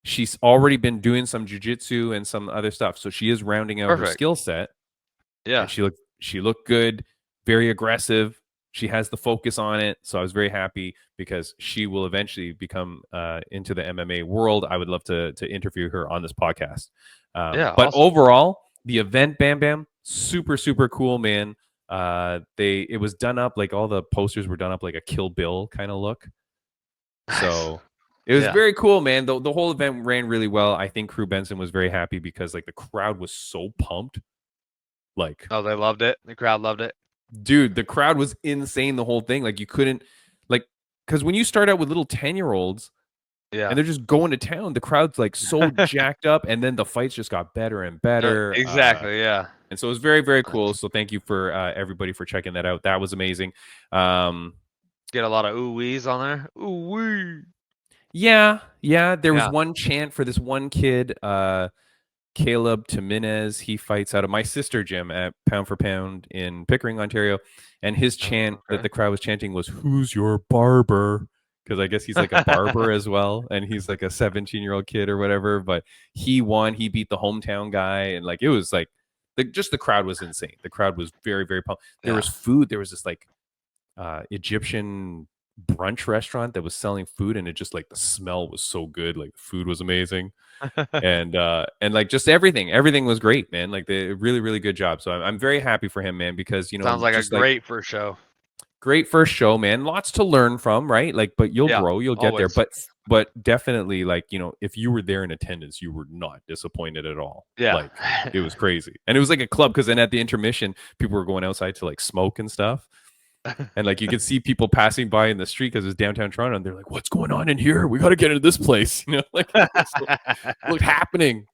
[SPEAKER 1] She's already been doing some jiu-jitsu and some other stuff. So she is rounding out her skill set.
[SPEAKER 2] Yeah.
[SPEAKER 1] And she looked good, very aggressive. She has the focus on it. So I was very happy because she will eventually become into the MMA world. I would love to interview her on this podcast. But
[SPEAKER 2] awesome.
[SPEAKER 1] Overall, the event, Bam Bam, super, super cool, man. It was done up like all the posters were done up like a Kill Bill kind of look. So it was very cool, man. The whole event ran really well. I think Crew Benson was very happy because like the crowd was so pumped. Like,
[SPEAKER 2] oh, they loved it. The crowd loved it.
[SPEAKER 1] Dude, the crowd was insane the whole thing. Like you couldn't, like, because when you start out with little 10-year-olds, and they're just going to town, the crowd's like so jacked up, and then the fights just got better and better.
[SPEAKER 2] Exactly, yeah.
[SPEAKER 1] And so it was very, very cool. So thank you for everybody for checking that out. That was amazing.
[SPEAKER 2] Get a lot of ooh-wees on there. Ooh-wee.
[SPEAKER 1] Yeah. There was one chant for this one kid, Caleb Jimenez. He fights out of my sister gym at Pound for Pound in Pickering, Ontario. And his chant that the crowd was chanting was, "Who's your barber?" Because I guess he's like a barber as well. And he's like a 17-year-old kid or whatever. But he won. He beat the hometown guy. And like, it was like, the crowd was insane. The crowd was very, very pumped. There was food. There was this like Egyptian brunch restaurant that was selling food. And it just like, the smell was so good. Like the food was amazing. and like just everything was great, man. Like they really, really good job. So I'm very happy for him, man, because
[SPEAKER 2] sounds like a great first show.
[SPEAKER 1] Great first show, man. Lots to learn from, right? Like, but you'll grow, you'll get there. But definitely, like, if you were there in attendance, you were not disappointed at all.
[SPEAKER 2] Yeah,
[SPEAKER 1] like it was crazy, and it was like a club because then at the intermission, people were going outside to like smoke and stuff. And like you could see people passing by in the street because it's downtown Toronto, and they're like, "What's going on in here? We got to get into this place." Like what's happening?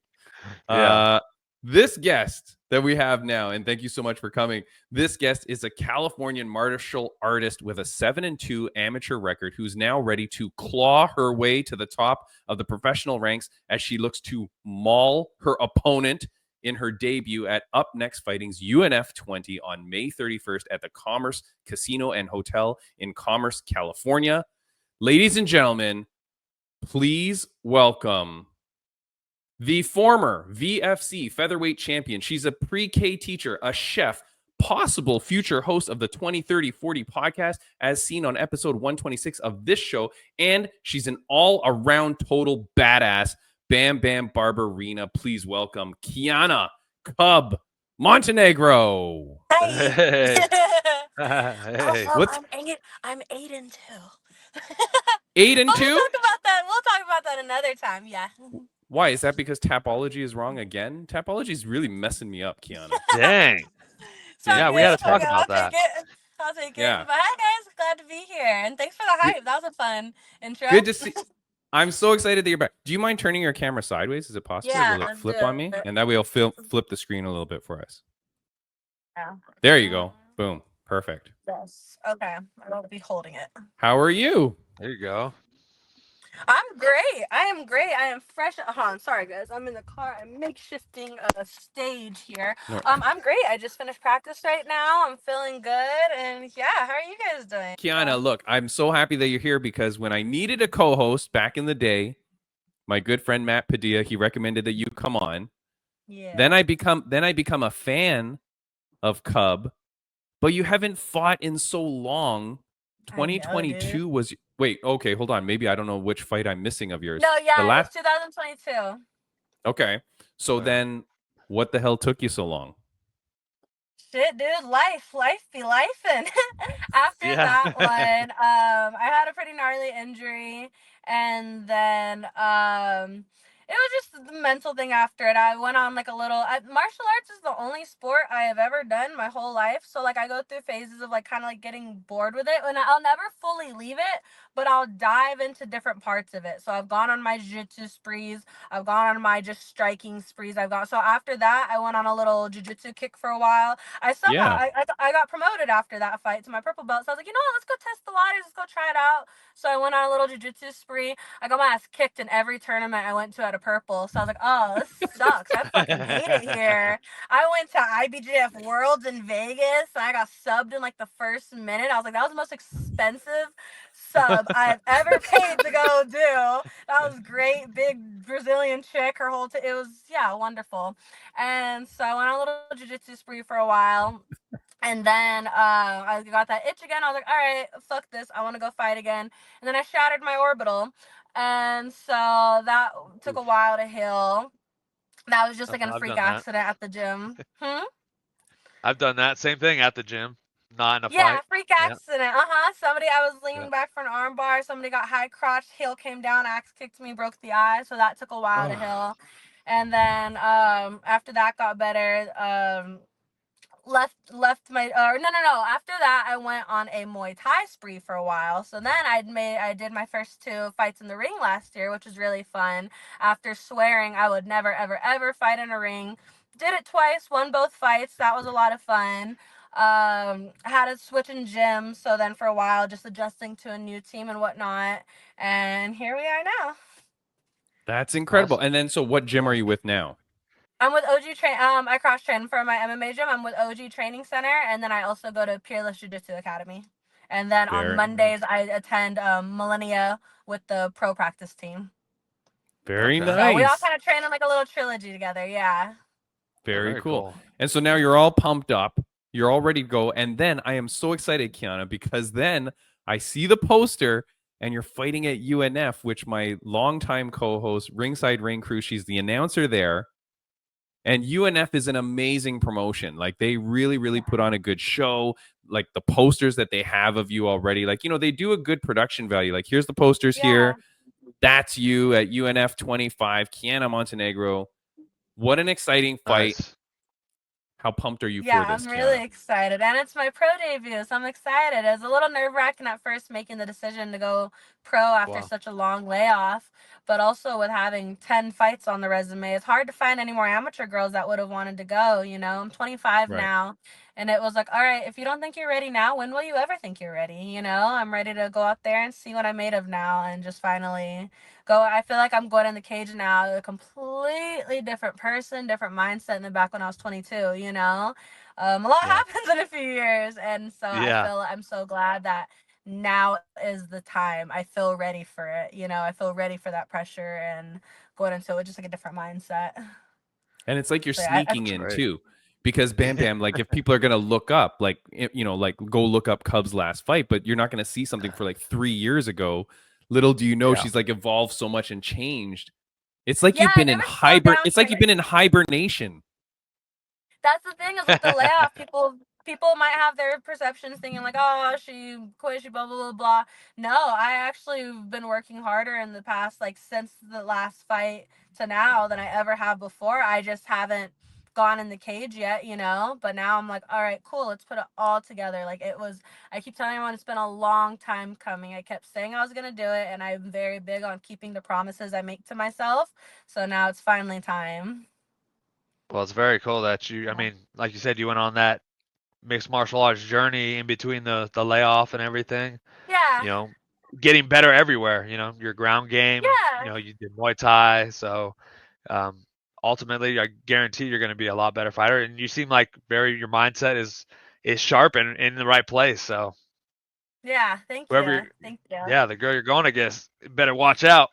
[SPEAKER 1] This guest that we have now, and thank you so much for coming. This guest is a Californian martial artist with a 7-2 amateur record who's now ready to claw her way to the top of the professional ranks as she looks to maul her opponent in her debut at Up Next Fighting's UNF 20 on May 31st at the Commerce Casino and Hotel in Commerce, California. Ladies and gentlemen, please welcome the former VFC featherweight champion. She's a pre-K teacher, a chef, possible future host of the 2030-40 podcast, as seen on episode 126 of this show. And she's an all-around total badass. Bam Bam Barberina. Please welcome Kiana Cub Montenegro.
[SPEAKER 5] Hi.
[SPEAKER 2] Hey.
[SPEAKER 5] Hey. I'm 8-2.
[SPEAKER 1] 8-2?
[SPEAKER 5] We'll talk about that another time. Yeah.
[SPEAKER 1] Why? Is that because Tapology is wrong again? Tapology is really messing me up, Kiana.
[SPEAKER 2] Dang. Yeah, we had to talk about that.
[SPEAKER 5] I'll take it.
[SPEAKER 1] Yeah.
[SPEAKER 5] But hi, guys. Glad to be here. And thanks for the hype. That was a fun intro.
[SPEAKER 1] Good to see. I'm so excited that you're back. Do you mind turning your camera sideways? Is it possible?
[SPEAKER 5] Yeah,
[SPEAKER 1] Will it
[SPEAKER 5] let's
[SPEAKER 1] flip
[SPEAKER 5] do
[SPEAKER 1] on me?
[SPEAKER 5] it.
[SPEAKER 1] And that way I'll flip the screen a little bit for us.
[SPEAKER 5] Yeah.
[SPEAKER 1] There you go. Boom. Perfect.
[SPEAKER 5] Yes. Okay. I won't be holding it.
[SPEAKER 1] How are you?
[SPEAKER 2] There you go.
[SPEAKER 5] I'm great. I am great. I am fresh. Hold on. Sorry, guys. I'm in the car. I'm makeshifting a stage here.
[SPEAKER 1] No.
[SPEAKER 5] I'm great. I just finished practice right now. I'm feeling good. And yeah, how are you guys doing?
[SPEAKER 1] Kiana, look, I'm so happy that you're here because when I needed a co-host back in the day, my good friend Matt Padilla, he recommended that you come on.
[SPEAKER 5] Yeah.
[SPEAKER 1] Then I become a fan of Cub, but you haven't fought in so long. 2022 was wait, okay, hold on. Maybe I don't know which fight I'm missing of yours.
[SPEAKER 5] No, yeah,
[SPEAKER 1] The last
[SPEAKER 5] it's 2022.
[SPEAKER 1] Okay. So then what the hell took you so long?
[SPEAKER 5] Shit, dude, life be lifing. After
[SPEAKER 2] Yeah.
[SPEAKER 5] that one, I had a pretty gnarly injury, and then it was just the mental thing after it. I went on like a little. Martial arts is the only sport I have ever done my whole life, so like I go through phases of like kind of like getting bored with it, and I'll never fully leave it, but I'll dive into different parts of it. So I've gone on my jiu-jitsu sprees. I've gone on my just striking sprees. So after that, I went on a little jiu-jitsu kick for a while. I got promoted after that fight to my purple belt. So I was like, you know what, let's go test the waters, let's go try it out. So I went on a little jiu-jitsu spree. I got my ass kicked in every tournament I went to at a purple. So I was like, oh, this sucks. I fucking hate it here. I went to IBJF Worlds in Vegas and I got subbed in like the first minute. I was like, that was the most expensive sub I've ever paid to go do. That was great. Big Brazilian chick. It was, yeah, wonderful. And so I went on a little jiu-jitsu spree for a while. And then I got that itch again. I was like, all right, fuck this. I want to go fight again. And then I shattered my orbital. And so that took a while to heal. That was just like a
[SPEAKER 2] I've
[SPEAKER 5] freak
[SPEAKER 2] done that.
[SPEAKER 5] accident at the gym.
[SPEAKER 2] I've done that same thing at the gym, not in a
[SPEAKER 5] Yeah,
[SPEAKER 2] fight.
[SPEAKER 5] freak
[SPEAKER 2] Yeah.
[SPEAKER 5] accident. Somebody, I was leaning back for an arm bar. Somebody got high crotch. Heel came down, axe kicked me, broke the eye. So that took a while to heal. And then after that got better, left my no, after that I went on a Muay Thai spree for a while. So then I did my first 2 fights in the ring last year, which was really fun. After swearing I would never ever fight in a ring, did it twice, won both fights. That was a lot of fun. Had to switch in gyms, so then for a while just adjusting to a new team and whatnot, and here we are now.
[SPEAKER 1] That's incredible.
[SPEAKER 2] Awesome.
[SPEAKER 1] And then so what gym are you with now?
[SPEAKER 5] I'm with OG Train. I cross train for my MMA gym. I'm with OG Training Center, and then I also go to Peerless Jiu-Jitsu Academy. And then on Mondays I attend Millennia with the pro practice team.
[SPEAKER 1] Very
[SPEAKER 2] Okay.
[SPEAKER 1] nice.
[SPEAKER 5] So we all kind of train in like a little trilogy together. Yeah.
[SPEAKER 1] Very
[SPEAKER 2] Very
[SPEAKER 1] cool.
[SPEAKER 2] cool.
[SPEAKER 1] And so now you're all pumped up. You're all ready to go. And then I am so excited, Kiana, because then I see the poster and you're fighting at UNF, which my longtime co-host, Ringside Ring Crew, she's the announcer there. And UNF is an amazing promotion. Like they really, really put on a good show. Like the posters that they have of you already, like, you know, they do a good production value. Like here's the posters here. That's you at UNF 25, Kiana Montenegro. What an exciting fight.
[SPEAKER 2] Nice.
[SPEAKER 1] How pumped are you
[SPEAKER 5] Yeah,
[SPEAKER 1] for this,
[SPEAKER 5] I'm really
[SPEAKER 1] Kiana?
[SPEAKER 5] excited. And it's my pro debut, so I'm excited. It was a little nerve-wracking at first making the decision to go pro after such a long layoff, but also with having 10 fights on the resume, it's hard to find any more amateur girls that would have wanted to go, you know? I'm 25
[SPEAKER 1] Right.
[SPEAKER 5] now, and it was like, all right, if you don't think you're ready now, when will you ever think you're ready? You know, I'm ready to go out there and see what I'm made of now and just finally go. I feel like I'm going in the cage now, a completely different person, different mindset than back when I was 22, you know? A lot happens in a few years, and so I'm so glad that now is the time. I feel ready for it. You know, I feel ready for that pressure and going into it just like a different mindset.
[SPEAKER 1] And it's like you're
[SPEAKER 5] So, yeah,
[SPEAKER 1] sneaking in too. Because Bam Bam, like if people are gonna look up, like you know, like go look up Cub's last fight, but you're not gonna see something for like 3 years ago. Little do you know, she's like evolved so much and changed. It's like you've been in It's like you've been in hibernation.
[SPEAKER 5] That's the thing is with the layoff, people might have their perceptions thinking like, oh, she quit, she blah blah blah blah. No, I actually have been working harder in the past, like since the last fight to now than I ever have before. I just haven't gone in the cage yet, you know, but now I'm like, all right, cool, let's put it all together. Like, it was, I keep telling everyone it's been a long time coming. I kept saying I was going to do it, and I'm very big on keeping the promises I make to myself. So now it's finally time.
[SPEAKER 2] Well, it's very cool that you, I mean, like you said, you went on that mixed martial arts journey in between the layoff and everything,
[SPEAKER 5] Yeah.
[SPEAKER 2] you know, getting better everywhere, you know, your ground game, you
[SPEAKER 5] Yeah.
[SPEAKER 2] know, you did Muay Thai. So, um, ultimately, I guarantee you're going to be a lot better fighter. And you seem like your mindset is sharp and in the right place. So,
[SPEAKER 5] Yeah. Thank
[SPEAKER 2] whoever,
[SPEAKER 5] you. Thank you.
[SPEAKER 2] yeah, the girl you're going against, better watch out.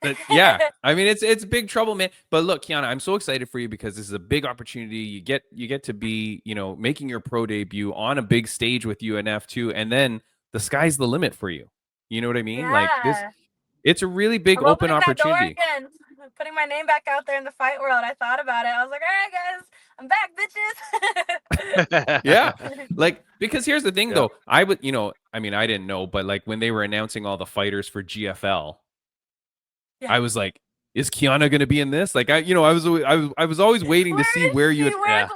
[SPEAKER 1] But yeah, I mean it's big trouble, man. But look, Kiana, I'm so excited for you because this is a big opportunity. You get to be, you know, making your pro debut on a big stage with UNF too, and then the sky's the limit for you. You know what I mean? Like this,
[SPEAKER 5] Yeah.
[SPEAKER 1] it's a really big
[SPEAKER 5] I'm
[SPEAKER 1] open
[SPEAKER 5] opening that door
[SPEAKER 1] opportunity.
[SPEAKER 5] again, putting my name back out there in the fight world. I thought about it. I was like, all right, guys, I'm back, bitches.
[SPEAKER 1] Yeah. Like, because here's the thing
[SPEAKER 2] Yeah.
[SPEAKER 1] though. I would, you know, I mean, I didn't know, but like when they were announcing all the fighters for GFL,
[SPEAKER 5] Yeah.
[SPEAKER 1] I was like, is Kiana going to be in this? Like, I was always waiting to see
[SPEAKER 5] Where is
[SPEAKER 1] where you
[SPEAKER 5] she?
[SPEAKER 1] would.
[SPEAKER 5] Where's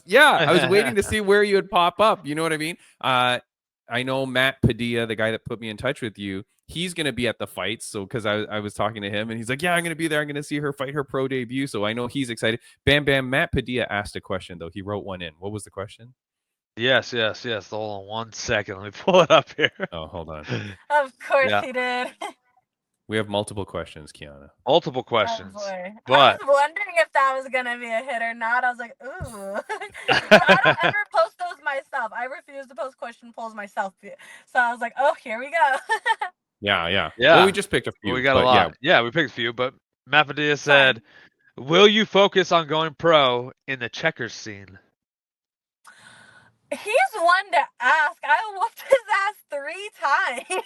[SPEAKER 2] Yeah.
[SPEAKER 5] Waldo?
[SPEAKER 1] I was waiting to see where you would pop up. You know what I mean? I know Matt Padilla, the guy that put me in touch with you. He's going to be at the fights. So, because I was talking to him and he's like, yeah, I'm going to be there. I'm going to see her fight her pro debut. So I know he's excited. Bam, bam. Matt Padilla asked a question, though. He wrote one in. What was the question?
[SPEAKER 2] Yes. Hold on 1 second. Let me pull it up here.
[SPEAKER 1] Oh, hold on.
[SPEAKER 5] Of course
[SPEAKER 2] Yeah.
[SPEAKER 5] he did.
[SPEAKER 1] We have multiple questions, Kiana.
[SPEAKER 2] Multiple
[SPEAKER 5] Oh
[SPEAKER 2] questions.
[SPEAKER 5] boy. I
[SPEAKER 2] But
[SPEAKER 5] was wondering if that was gonna be a hit or not. I was like, ooh. So I don't ever post those myself. I refuse to post question polls myself. So I was like, oh, here we go.
[SPEAKER 1] Yeah, yeah. Well, we
[SPEAKER 2] yeah,
[SPEAKER 1] just picked a
[SPEAKER 2] well, we
[SPEAKER 1] few,
[SPEAKER 2] got a
[SPEAKER 1] but yeah.
[SPEAKER 2] lot. Yeah, we picked a few, but Matt Padilla
[SPEAKER 5] Fine.
[SPEAKER 2] said, "Will you focus on going pro in the checkers scene?"
[SPEAKER 5] He's one to ask. I whooped his ass 3 times.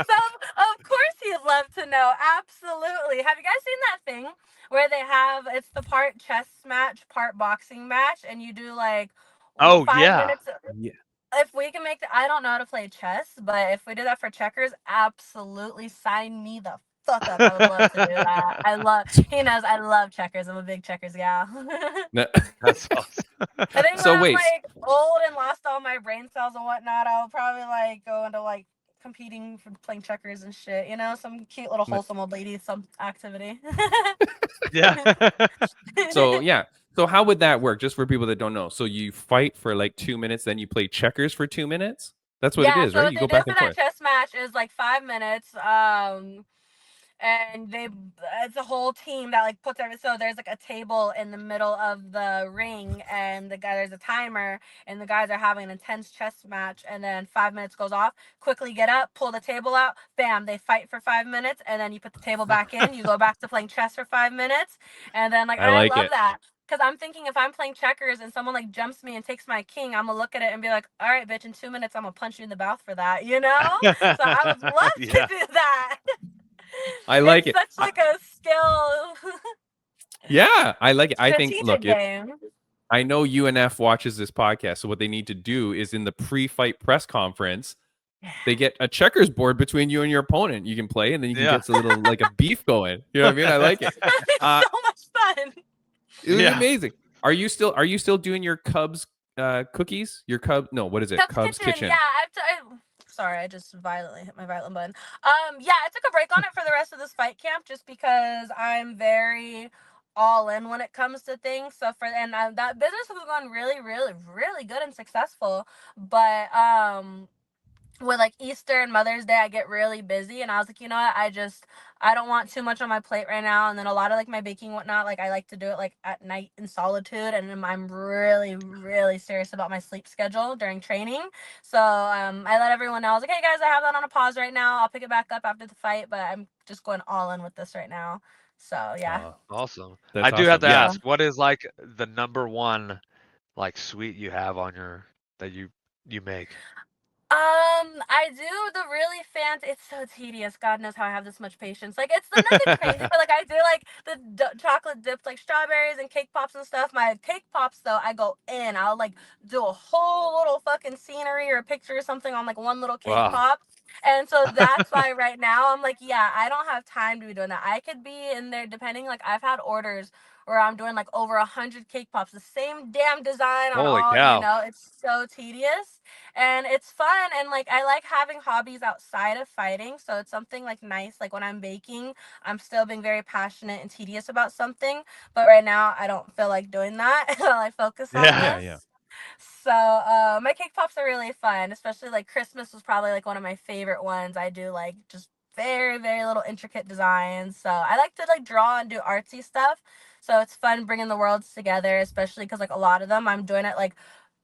[SPEAKER 5] So of course he'd love to know. Absolutely. Have you guys seen that thing where they have it's the part chess match, part boxing match, and you do like
[SPEAKER 2] Oh
[SPEAKER 5] 5 minutes?
[SPEAKER 1] Yeah.
[SPEAKER 5] If we can make I don't know how to play chess, but if we did that for checkers, absolutely sign me the fuck up. I would love to do that. He knows I love checkers. I'm a big checkers gal.
[SPEAKER 2] That's awesome.
[SPEAKER 5] I think
[SPEAKER 1] So
[SPEAKER 5] when I'm
[SPEAKER 1] wait.
[SPEAKER 5] like old and lost all my brain cells and whatnot, I'll probably like go into like competing for playing checkers and shit. You know, some cute little wholesome old lady, some activity.
[SPEAKER 2] Yeah.
[SPEAKER 1] So yeah. So how would that work? Just for people that don't know. So you fight for like 2 minutes, then you play checkers for 2 minutes. That's what it
[SPEAKER 5] Yeah,
[SPEAKER 1] is,
[SPEAKER 5] so
[SPEAKER 1] right?
[SPEAKER 5] what
[SPEAKER 1] You
[SPEAKER 5] they
[SPEAKER 1] go
[SPEAKER 5] did
[SPEAKER 1] back
[SPEAKER 5] for
[SPEAKER 1] and
[SPEAKER 5] that
[SPEAKER 1] forth.
[SPEAKER 5] chess match is like 5 minutes. And it's a whole team that like puts everything. So there's like a table in the middle of the ring, and there's a timer, and the guys are having an intense chess match. And then 5 minutes goes off. Quickly get up, pull the table out. Bam! They fight for 5 minutes, and then you put the table back in. You go back to playing chess for 5 minutes, and then like
[SPEAKER 1] I
[SPEAKER 5] I
[SPEAKER 1] like
[SPEAKER 5] love
[SPEAKER 1] it.
[SPEAKER 5] that. Because I'm thinking if I'm playing checkers and someone like jumps me and takes my king, I'm gonna look at it and be like, all right, bitch, in 2 minutes, I'm gonna punch you in the mouth for that, you know? So I would love to
[SPEAKER 2] Yeah.
[SPEAKER 5] do that.
[SPEAKER 1] I like
[SPEAKER 5] It's
[SPEAKER 1] it.
[SPEAKER 5] such like a skill
[SPEAKER 1] Yeah, I like it. I think
[SPEAKER 5] strategic
[SPEAKER 1] look, it
[SPEAKER 5] game.
[SPEAKER 1] I know UNF watches this podcast, so what they need to do is in the pre-fight press conference, they get a checkers board between you and your opponent. You can play, and then you can
[SPEAKER 2] Yeah.
[SPEAKER 1] get a little like a beef going. You know what I mean? I like it.
[SPEAKER 5] It's
[SPEAKER 1] Uh,
[SPEAKER 5] so much fun.
[SPEAKER 1] it would be
[SPEAKER 2] Yeah.
[SPEAKER 1] amazing. Are you still doing your Cubs cookies? Your Cub? No, what is it?
[SPEAKER 5] Cubs Kitchen.
[SPEAKER 1] Kitchen.
[SPEAKER 5] Yeah, sorry, I just violently hit my violent button. Yeah, I took a break on it for the rest of this fight camp just because I'm very all in when it comes to things. So that business has gone really, really, really good and successful. But with like Easter and Mother's Day, I get really busy, and I was like, you know what, I don't want too much on my plate right now. And then a lot of like my baking and whatnot, like I like to do it like at night in solitude, and I'm really, really serious about my sleep schedule during training. So I let everyone know. I was like, hey guys, I have that on a pause right now. I'll pick it back up after the fight, but I'm just going all in with this right now. So yeah.
[SPEAKER 2] Awesome.
[SPEAKER 1] That's
[SPEAKER 2] I do have
[SPEAKER 1] awesome.
[SPEAKER 2] to
[SPEAKER 1] Yeah.
[SPEAKER 2] ask, what is like the number one like sweet you have on that you make?
[SPEAKER 5] I do the really fancy. It's so tedious. God knows how I have this much patience. Like, it's nothing crazy, but like I do like the chocolate dipped like strawberries and cake pops and stuff. My cake pops though, I go in. I'll like do a whole little fucking scenery or a picture or something on like one little cake
[SPEAKER 2] Wow.
[SPEAKER 5] pop. And so that's why right now I'm like, yeah, I don't have time to be doing that. I could be in there depending, like I've had orders where I'm doing like over 100 cake pops, the same damn design on
[SPEAKER 2] Holy
[SPEAKER 5] all,
[SPEAKER 2] cow.
[SPEAKER 5] it's so tedious and it's fun. And like, I like having hobbies outside of fighting. So it's something like nice. Like when I'm baking, I'm still being very passionate and tedious about something. But right now I don't feel like doing that while I focus on
[SPEAKER 2] Yeah.
[SPEAKER 5] this.
[SPEAKER 1] Yeah.
[SPEAKER 5] So my cake pops are really fun, especially like Christmas was probably like one of my favorite ones. I do like just very, very little intricate designs. So I like to like draw and do artsy stuff. So it's fun bringing the worlds together, especially because like a lot of them I'm doing it like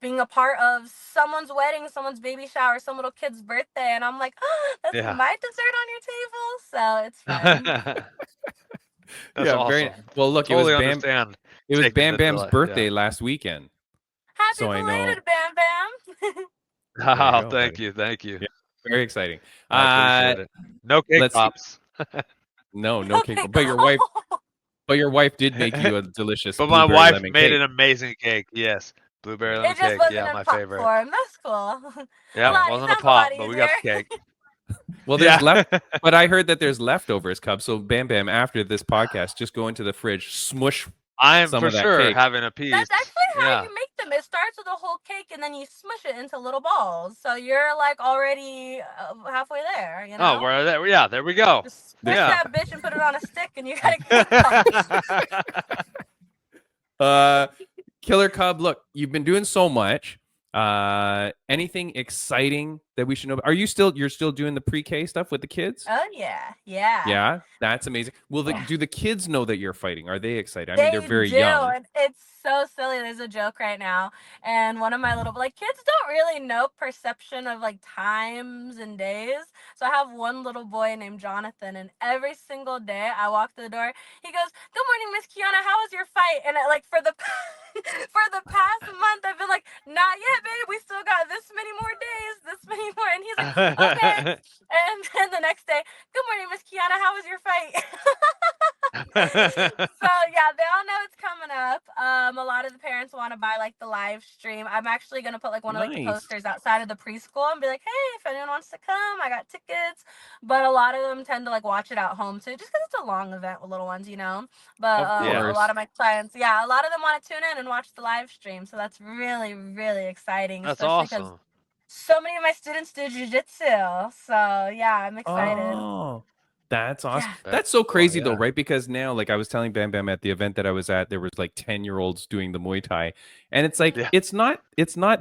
[SPEAKER 5] being a part of someone's wedding, someone's baby shower, some little kid's birthday, and I'm like, oh, that's
[SPEAKER 2] Yeah.
[SPEAKER 5] my dessert on your table. So it's fun.
[SPEAKER 2] That's
[SPEAKER 1] Yeah,
[SPEAKER 2] awesome.
[SPEAKER 1] well. Look,
[SPEAKER 2] Totally understand.
[SPEAKER 1] it was
[SPEAKER 2] taking
[SPEAKER 1] Bam
[SPEAKER 2] the
[SPEAKER 1] Bam's
[SPEAKER 2] delay.
[SPEAKER 1] birthday last weekend,
[SPEAKER 5] Happy
[SPEAKER 1] so I know.
[SPEAKER 5] belated, Bam Bam.
[SPEAKER 1] There you
[SPEAKER 2] Oh,
[SPEAKER 1] go,
[SPEAKER 2] thank
[SPEAKER 1] buddy.
[SPEAKER 2] you. Thank you.
[SPEAKER 1] Yeah, very exciting.
[SPEAKER 2] I appreciate it. No cake
[SPEAKER 1] Let's see.
[SPEAKER 2] pops.
[SPEAKER 1] No cake. But your wife did make you a delicious
[SPEAKER 2] But my
[SPEAKER 1] blueberry
[SPEAKER 2] wife
[SPEAKER 1] lemon
[SPEAKER 2] made
[SPEAKER 1] cake.
[SPEAKER 2] an amazing cake. Yes. Blueberry lemon
[SPEAKER 5] It just
[SPEAKER 2] cake.
[SPEAKER 5] wasn't
[SPEAKER 2] Yeah,
[SPEAKER 5] in
[SPEAKER 2] my
[SPEAKER 5] pop
[SPEAKER 2] favorite.
[SPEAKER 5] form. That's cool.
[SPEAKER 2] Yeah,
[SPEAKER 5] Sounds
[SPEAKER 2] wasn't a
[SPEAKER 5] a lot
[SPEAKER 2] pop, but we
[SPEAKER 5] easier.
[SPEAKER 2] got the cake.
[SPEAKER 1] Well, there's
[SPEAKER 2] Yeah.
[SPEAKER 1] but I heard that there's leftovers, Cub. So Bam Bam, after this podcast, just go into the fridge, smush
[SPEAKER 2] I'm
[SPEAKER 1] some
[SPEAKER 2] for
[SPEAKER 1] of that
[SPEAKER 2] sure
[SPEAKER 1] cake.
[SPEAKER 2] having a piece.
[SPEAKER 5] That's actually how
[SPEAKER 2] Yeah.
[SPEAKER 5] you make them. It starts with a whole cake and then you smush it into little balls. So you're like already halfway there, you know?
[SPEAKER 2] Oh, we're there. Yeah, there we go.
[SPEAKER 5] Just smush
[SPEAKER 2] Yeah.
[SPEAKER 5] that bitch and put it on a stick and you got a cake pop.
[SPEAKER 1] Killer Cub, look, you've been doing so much. Anything exciting that we should know? You're still doing the pre-K stuff with the kids?
[SPEAKER 5] Oh yeah.
[SPEAKER 1] Yeah, that's amazing. Well,
[SPEAKER 5] Yeah.
[SPEAKER 1] do the kids know that you're fighting? Are they excited? I mean, they're very
[SPEAKER 5] do,
[SPEAKER 1] young.
[SPEAKER 5] and it's so silly. There's a joke right now, and one of my little like kids don't really know perception of like times and days. So I have one little boy named Jonathan, and every single day I walk through the door, he goes, "Good morning, Miss Kiana. How was your fight?" And like for the for the past month, I've been like, "Not yet, babe. We still got this many more days, this many more." And he's like, "Okay." And then the next day, "Good morning, Miss Kiana. How was your fight?" So yeah, they all know it's coming up. A lot of the parents want to buy like the live stream. I'm actually gonna put like one of like the
[SPEAKER 1] Nice.
[SPEAKER 5] posters outside of the preschool and be like, hey, if anyone wants to come, I got tickets. But a lot of them tend to like watch it at home too, just because it's a long event with little ones, you know. But
[SPEAKER 1] Of
[SPEAKER 5] a
[SPEAKER 1] course.
[SPEAKER 5] lot of my clients, yeah, a lot of them want to tune in and watch the live stream. So that's really, really exciting.
[SPEAKER 2] That's
[SPEAKER 5] especially because
[SPEAKER 2] awesome.
[SPEAKER 5] so many of my students do jujitsu. So yeah, I'm excited.
[SPEAKER 1] Oh, that's awesome.
[SPEAKER 5] Yeah.
[SPEAKER 1] That's so crazy though,
[SPEAKER 2] yeah.
[SPEAKER 1] right? Because now, like I was telling Bam Bam at the event that I was at, there was like 10-year-olds doing the Muay Thai. And it's like,
[SPEAKER 2] Yeah.
[SPEAKER 1] it's not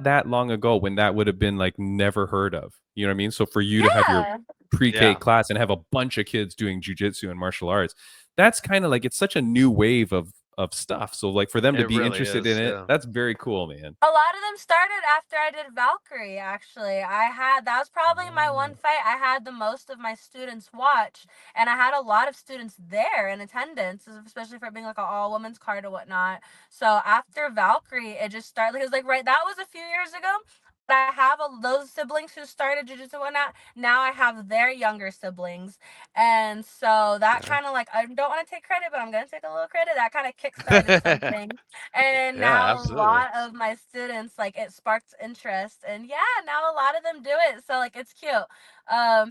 [SPEAKER 1] that long ago when that would have been like never heard of. You know what I mean? So for you to have your
[SPEAKER 5] Yeah.
[SPEAKER 1] pre-K
[SPEAKER 2] Yeah.
[SPEAKER 1] class and have a bunch of kids doing jujitsu and martial arts, that's kind of like, it's such a new wave of stuff. So like for them to
[SPEAKER 2] It
[SPEAKER 1] be
[SPEAKER 2] really
[SPEAKER 1] interested
[SPEAKER 2] is,
[SPEAKER 1] in it,
[SPEAKER 2] yeah.
[SPEAKER 1] that's very cool, man.
[SPEAKER 5] A lot of them started after I did Valkyrie, actually. That was probably my one fight I had the most of my students watch, and I had a lot of students there in attendance, especially for it being like an all women's card or whatnot. So after Valkyrie, it just started, it was like, right, that was a few years ago. But I have those siblings who started jiu-jitsu and whatnot. Now I have their younger siblings. And so that kind of like, I don't want to take credit, but I'm going to take a little credit. That kind of kickstarted something. And
[SPEAKER 2] Yeah,
[SPEAKER 5] now
[SPEAKER 2] absolutely.
[SPEAKER 5] a lot of my students, like, it sparked interest. And yeah, now a lot of them do it. So like, it's cute.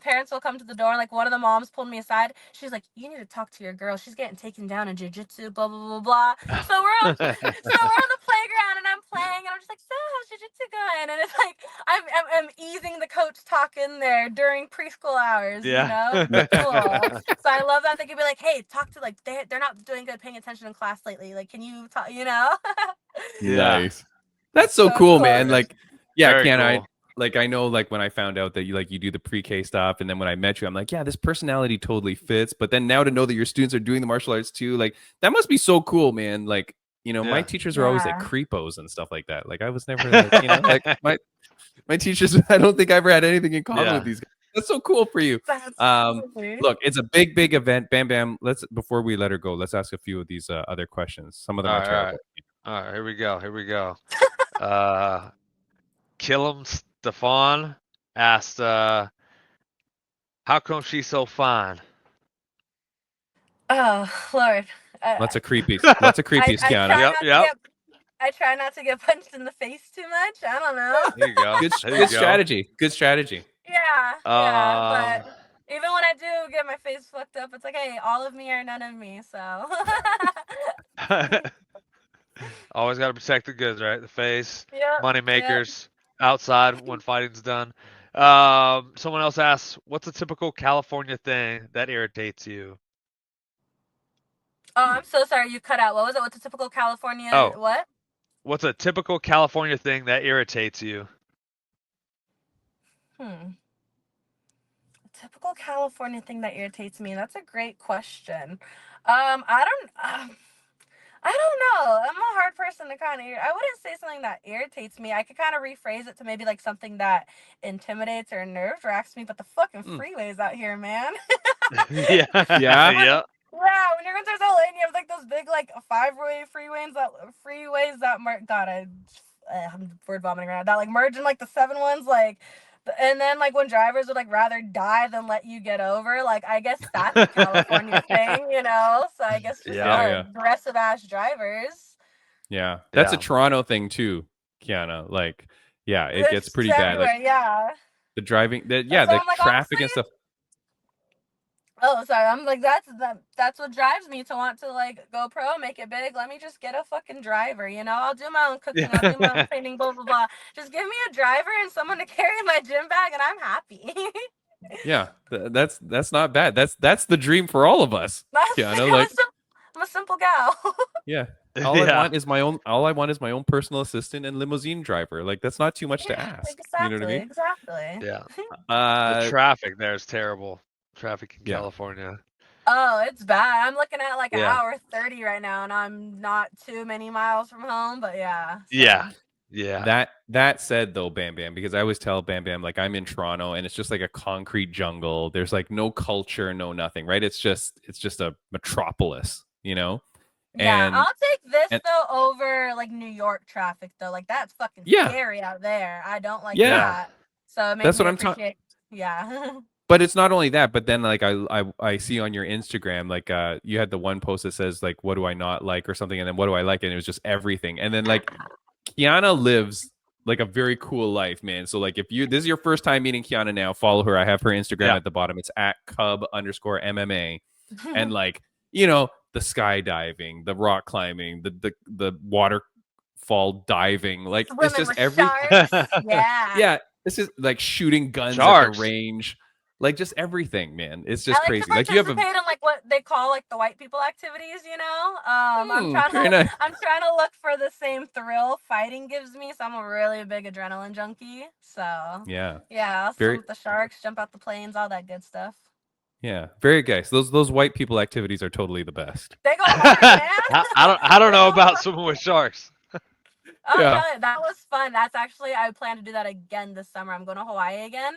[SPEAKER 5] Parents will come to the door. Like one of the moms pulled me aside. She's like, "You need to talk to your girl. She's getting taken down in jiu-jitsu, blah, blah, blah, blah." So we're on the playground and I'm playing and I'm just like, "So how's jiu-jitsu going?" And it's like, I'm easing the coach talk in there during preschool hours,
[SPEAKER 2] Yeah.
[SPEAKER 5] you know? It's cool. So I love that they could be like, "Hey, talk to, like, they're not doing good paying attention in class lately. Like, can you talk, you know?"
[SPEAKER 2] Yeah.
[SPEAKER 1] Nice. That's so
[SPEAKER 5] So
[SPEAKER 1] cool,
[SPEAKER 5] cool.
[SPEAKER 1] man. Like, yeah,
[SPEAKER 2] Very
[SPEAKER 1] Kiana,
[SPEAKER 2] cool.
[SPEAKER 1] I know, like when I found out that you do the pre-K stuff, and then when I met you, I'm like, yeah, this personality totally fits. But then now to know that your students are doing the martial arts too, like that must be so cool, man. Like, my
[SPEAKER 2] Yeah.
[SPEAKER 1] teachers are always like
[SPEAKER 5] Yeah.
[SPEAKER 1] creepos and stuff like that. Like I was never like, like my teachers, I don't think I ever had anything in common
[SPEAKER 2] Yeah.
[SPEAKER 1] with these guys. That's so cool for you.
[SPEAKER 5] That's silly.
[SPEAKER 1] Look, it's a big event. Bam Bam, before we let her go, let's ask a few of these other questions. Some of them are terrible.
[SPEAKER 2] All right, here we go. Killam Stefan asked, "How come she's so fine?"
[SPEAKER 5] Oh Lord.
[SPEAKER 1] Lots of creepies, Kiana.
[SPEAKER 5] I try not to get punched in the face too much. I don't know.
[SPEAKER 2] There you go.
[SPEAKER 1] Good
[SPEAKER 2] There you go.
[SPEAKER 1] strategy. Good strategy.
[SPEAKER 5] Yeah, Yeah, but even when I do get my face fucked up, it's like, hey, all of me or none of me. So.
[SPEAKER 2] Always got to protect the goods, right? The face,
[SPEAKER 5] Yep.
[SPEAKER 2] money
[SPEAKER 5] Yep.
[SPEAKER 2] makers, outside when fighting's done. Someone else asks, what's a typical California thing that irritates you?
[SPEAKER 5] Oh, I'm so sorry. You cut out. What was it? What's a typical California?
[SPEAKER 2] Oh,
[SPEAKER 5] What?
[SPEAKER 2] what's a typical California thing that irritates you?
[SPEAKER 5] Typical California thing that irritates me. That's a great question. I don't know. I'm a hard person to kind of. I wouldn't say something that irritates me. I could kind of rephrase it to maybe like something that intimidates or nerve wracks me. But the fucking freeways out here, man.
[SPEAKER 2] Yeah.
[SPEAKER 1] Yeah.
[SPEAKER 2] Yeah.
[SPEAKER 5] Yeah, when you're going to LA and you have like those big like 5-way freeways that God, I'm word vomiting right now. That like merge in like the 7 ones, like, and then like when drivers would like rather die than let you get over. Like I guess that's a California thing, you know. So I guess just
[SPEAKER 2] Yeah.
[SPEAKER 5] aggressive ass drivers.
[SPEAKER 1] Yeah. That's a
[SPEAKER 2] Yeah.
[SPEAKER 1] Toronto thing too, Kiana. Like, yeah, it gets
[SPEAKER 5] It's
[SPEAKER 1] pretty bad. Like
[SPEAKER 5] everywhere, yeah.
[SPEAKER 1] the driving, the
[SPEAKER 5] And so
[SPEAKER 1] the
[SPEAKER 5] I'm like,
[SPEAKER 1] traffic
[SPEAKER 5] honestly,
[SPEAKER 1] and stuff.
[SPEAKER 5] oh, sorry. I'm like, that's what drives me to want to like go pro, make it big. Let me just get a fucking driver, you know? I'll do my own cooking, I'll do my own cleaning, blah blah blah. Just give me a driver and someone to carry my gym bag, and I'm happy.
[SPEAKER 1] Yeah, that's not bad. That's the dream for all of us, Kiana. Like,
[SPEAKER 5] I'm a simple gal.
[SPEAKER 1] yeah, all I
[SPEAKER 2] Yeah.
[SPEAKER 1] want is my own. All I want is my own personal assistant and limousine driver. Like, that's not too much to ask. You know what I mean?
[SPEAKER 5] Exactly.
[SPEAKER 2] Yeah. The traffic there is terrible. Traffic in
[SPEAKER 1] Yeah.
[SPEAKER 2] California.
[SPEAKER 5] Oh, it's bad. I'm looking at like an
[SPEAKER 2] Yeah.
[SPEAKER 5] hour 30 right now, and I'm not too many miles from home. But yeah. So.
[SPEAKER 2] Yeah. Yeah.
[SPEAKER 1] That said, though, Bam Bam, because I always tell Bam Bam, like, I'm in Toronto and it's just like a concrete jungle. There's like no culture, no nothing, right? It's just a metropolis, you know?
[SPEAKER 5] Yeah,
[SPEAKER 1] And
[SPEAKER 5] I'll take this though over like New York traffic though. Like that's fucking
[SPEAKER 1] yeah,
[SPEAKER 5] scary out there. I don't like
[SPEAKER 1] yeah,
[SPEAKER 5] that. So it makes
[SPEAKER 1] that's what
[SPEAKER 5] me
[SPEAKER 1] I'm talking.
[SPEAKER 5] appreciate. Yeah.
[SPEAKER 1] But it's not only that, but then like I see on your Instagram, like you had the one post that says like, what do I not like or something, and then what do I like, and it was just everything. And then like Kiana lives like a very cool life, man. So like if this is your first time meeting Kiana now, follow her. I have her Instagram at the bottom. It's at @cub_MMA. And like, you know, the skydiving, the rock climbing, the waterfall diving, like
[SPEAKER 5] Swimming
[SPEAKER 1] it's just
[SPEAKER 5] with
[SPEAKER 1] every
[SPEAKER 5] sharks. Yeah.
[SPEAKER 1] yeah, this is like shooting guns
[SPEAKER 2] Sharks.
[SPEAKER 1] at the range. Like just everything, man. It's
[SPEAKER 5] I
[SPEAKER 1] just
[SPEAKER 5] like
[SPEAKER 1] crazy.
[SPEAKER 5] to
[SPEAKER 1] Like you have a
[SPEAKER 5] participate in like what they call like the white people activities, you know. I'm
[SPEAKER 1] very nice.
[SPEAKER 5] trying to look for the same thrill fighting gives me. So I'm a really big adrenaline junkie. So
[SPEAKER 1] Yeah.
[SPEAKER 5] I'll swim with the sharks, jump out the planes, all that good stuff.
[SPEAKER 1] Yeah, very good. So those white people activities are totally the best.
[SPEAKER 5] They go hard, man.
[SPEAKER 2] I don't know about swimming with sharks.
[SPEAKER 5] Oh,
[SPEAKER 1] Yeah.
[SPEAKER 5] yeah, that was fun. That's actually, I plan to do that again this summer. I'm going to Hawaii again.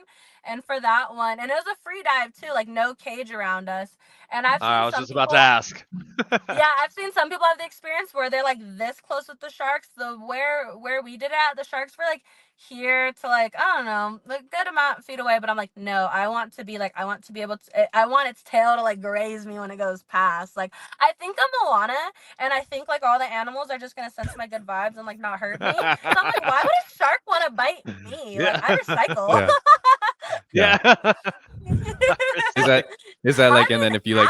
[SPEAKER 5] And for that one, and it was a free dive too, like no cage around us. And I've seen
[SPEAKER 2] I was
[SPEAKER 5] some
[SPEAKER 2] just
[SPEAKER 5] people,
[SPEAKER 2] about to ask.
[SPEAKER 5] yeah, I've seen some people have the experience where they're like this close with the sharks. Where we did it at, the sharks were like here to like, I don't know, a good amount of feet away. But I'm like, no, I want to be able to, I want its tail to like graze me when it goes past. Like, I think I'm Moana, and I think like all the animals are just gonna sense my good vibes and like not hurt me. So I'm like, why would a shark want to bite me? Like, I recycle.
[SPEAKER 1] Yeah. Is that like, and then if you like,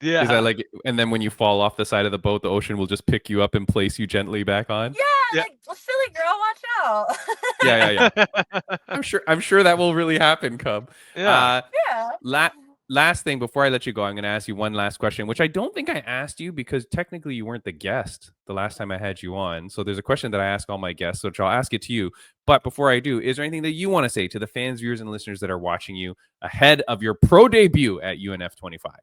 [SPEAKER 2] yeah,
[SPEAKER 1] is that like, and then when you fall off the side of the boat, the ocean will just pick you up and place you gently back on?
[SPEAKER 5] Yeah, like silly girl, watch out.
[SPEAKER 1] Yeah. I'm sure that will really happen, Cub.
[SPEAKER 2] Yeah.
[SPEAKER 1] Last thing before I let you go, I'm going to ask you one last question, which I don't think I asked you because technically you weren't the guest the last time I had you on. So there's a question that I ask all my guests, which I'll ask it to you. But before I do, is there anything that you want to say to the fans, viewers, and listeners that are watching you ahead of your pro debut at UNF 25?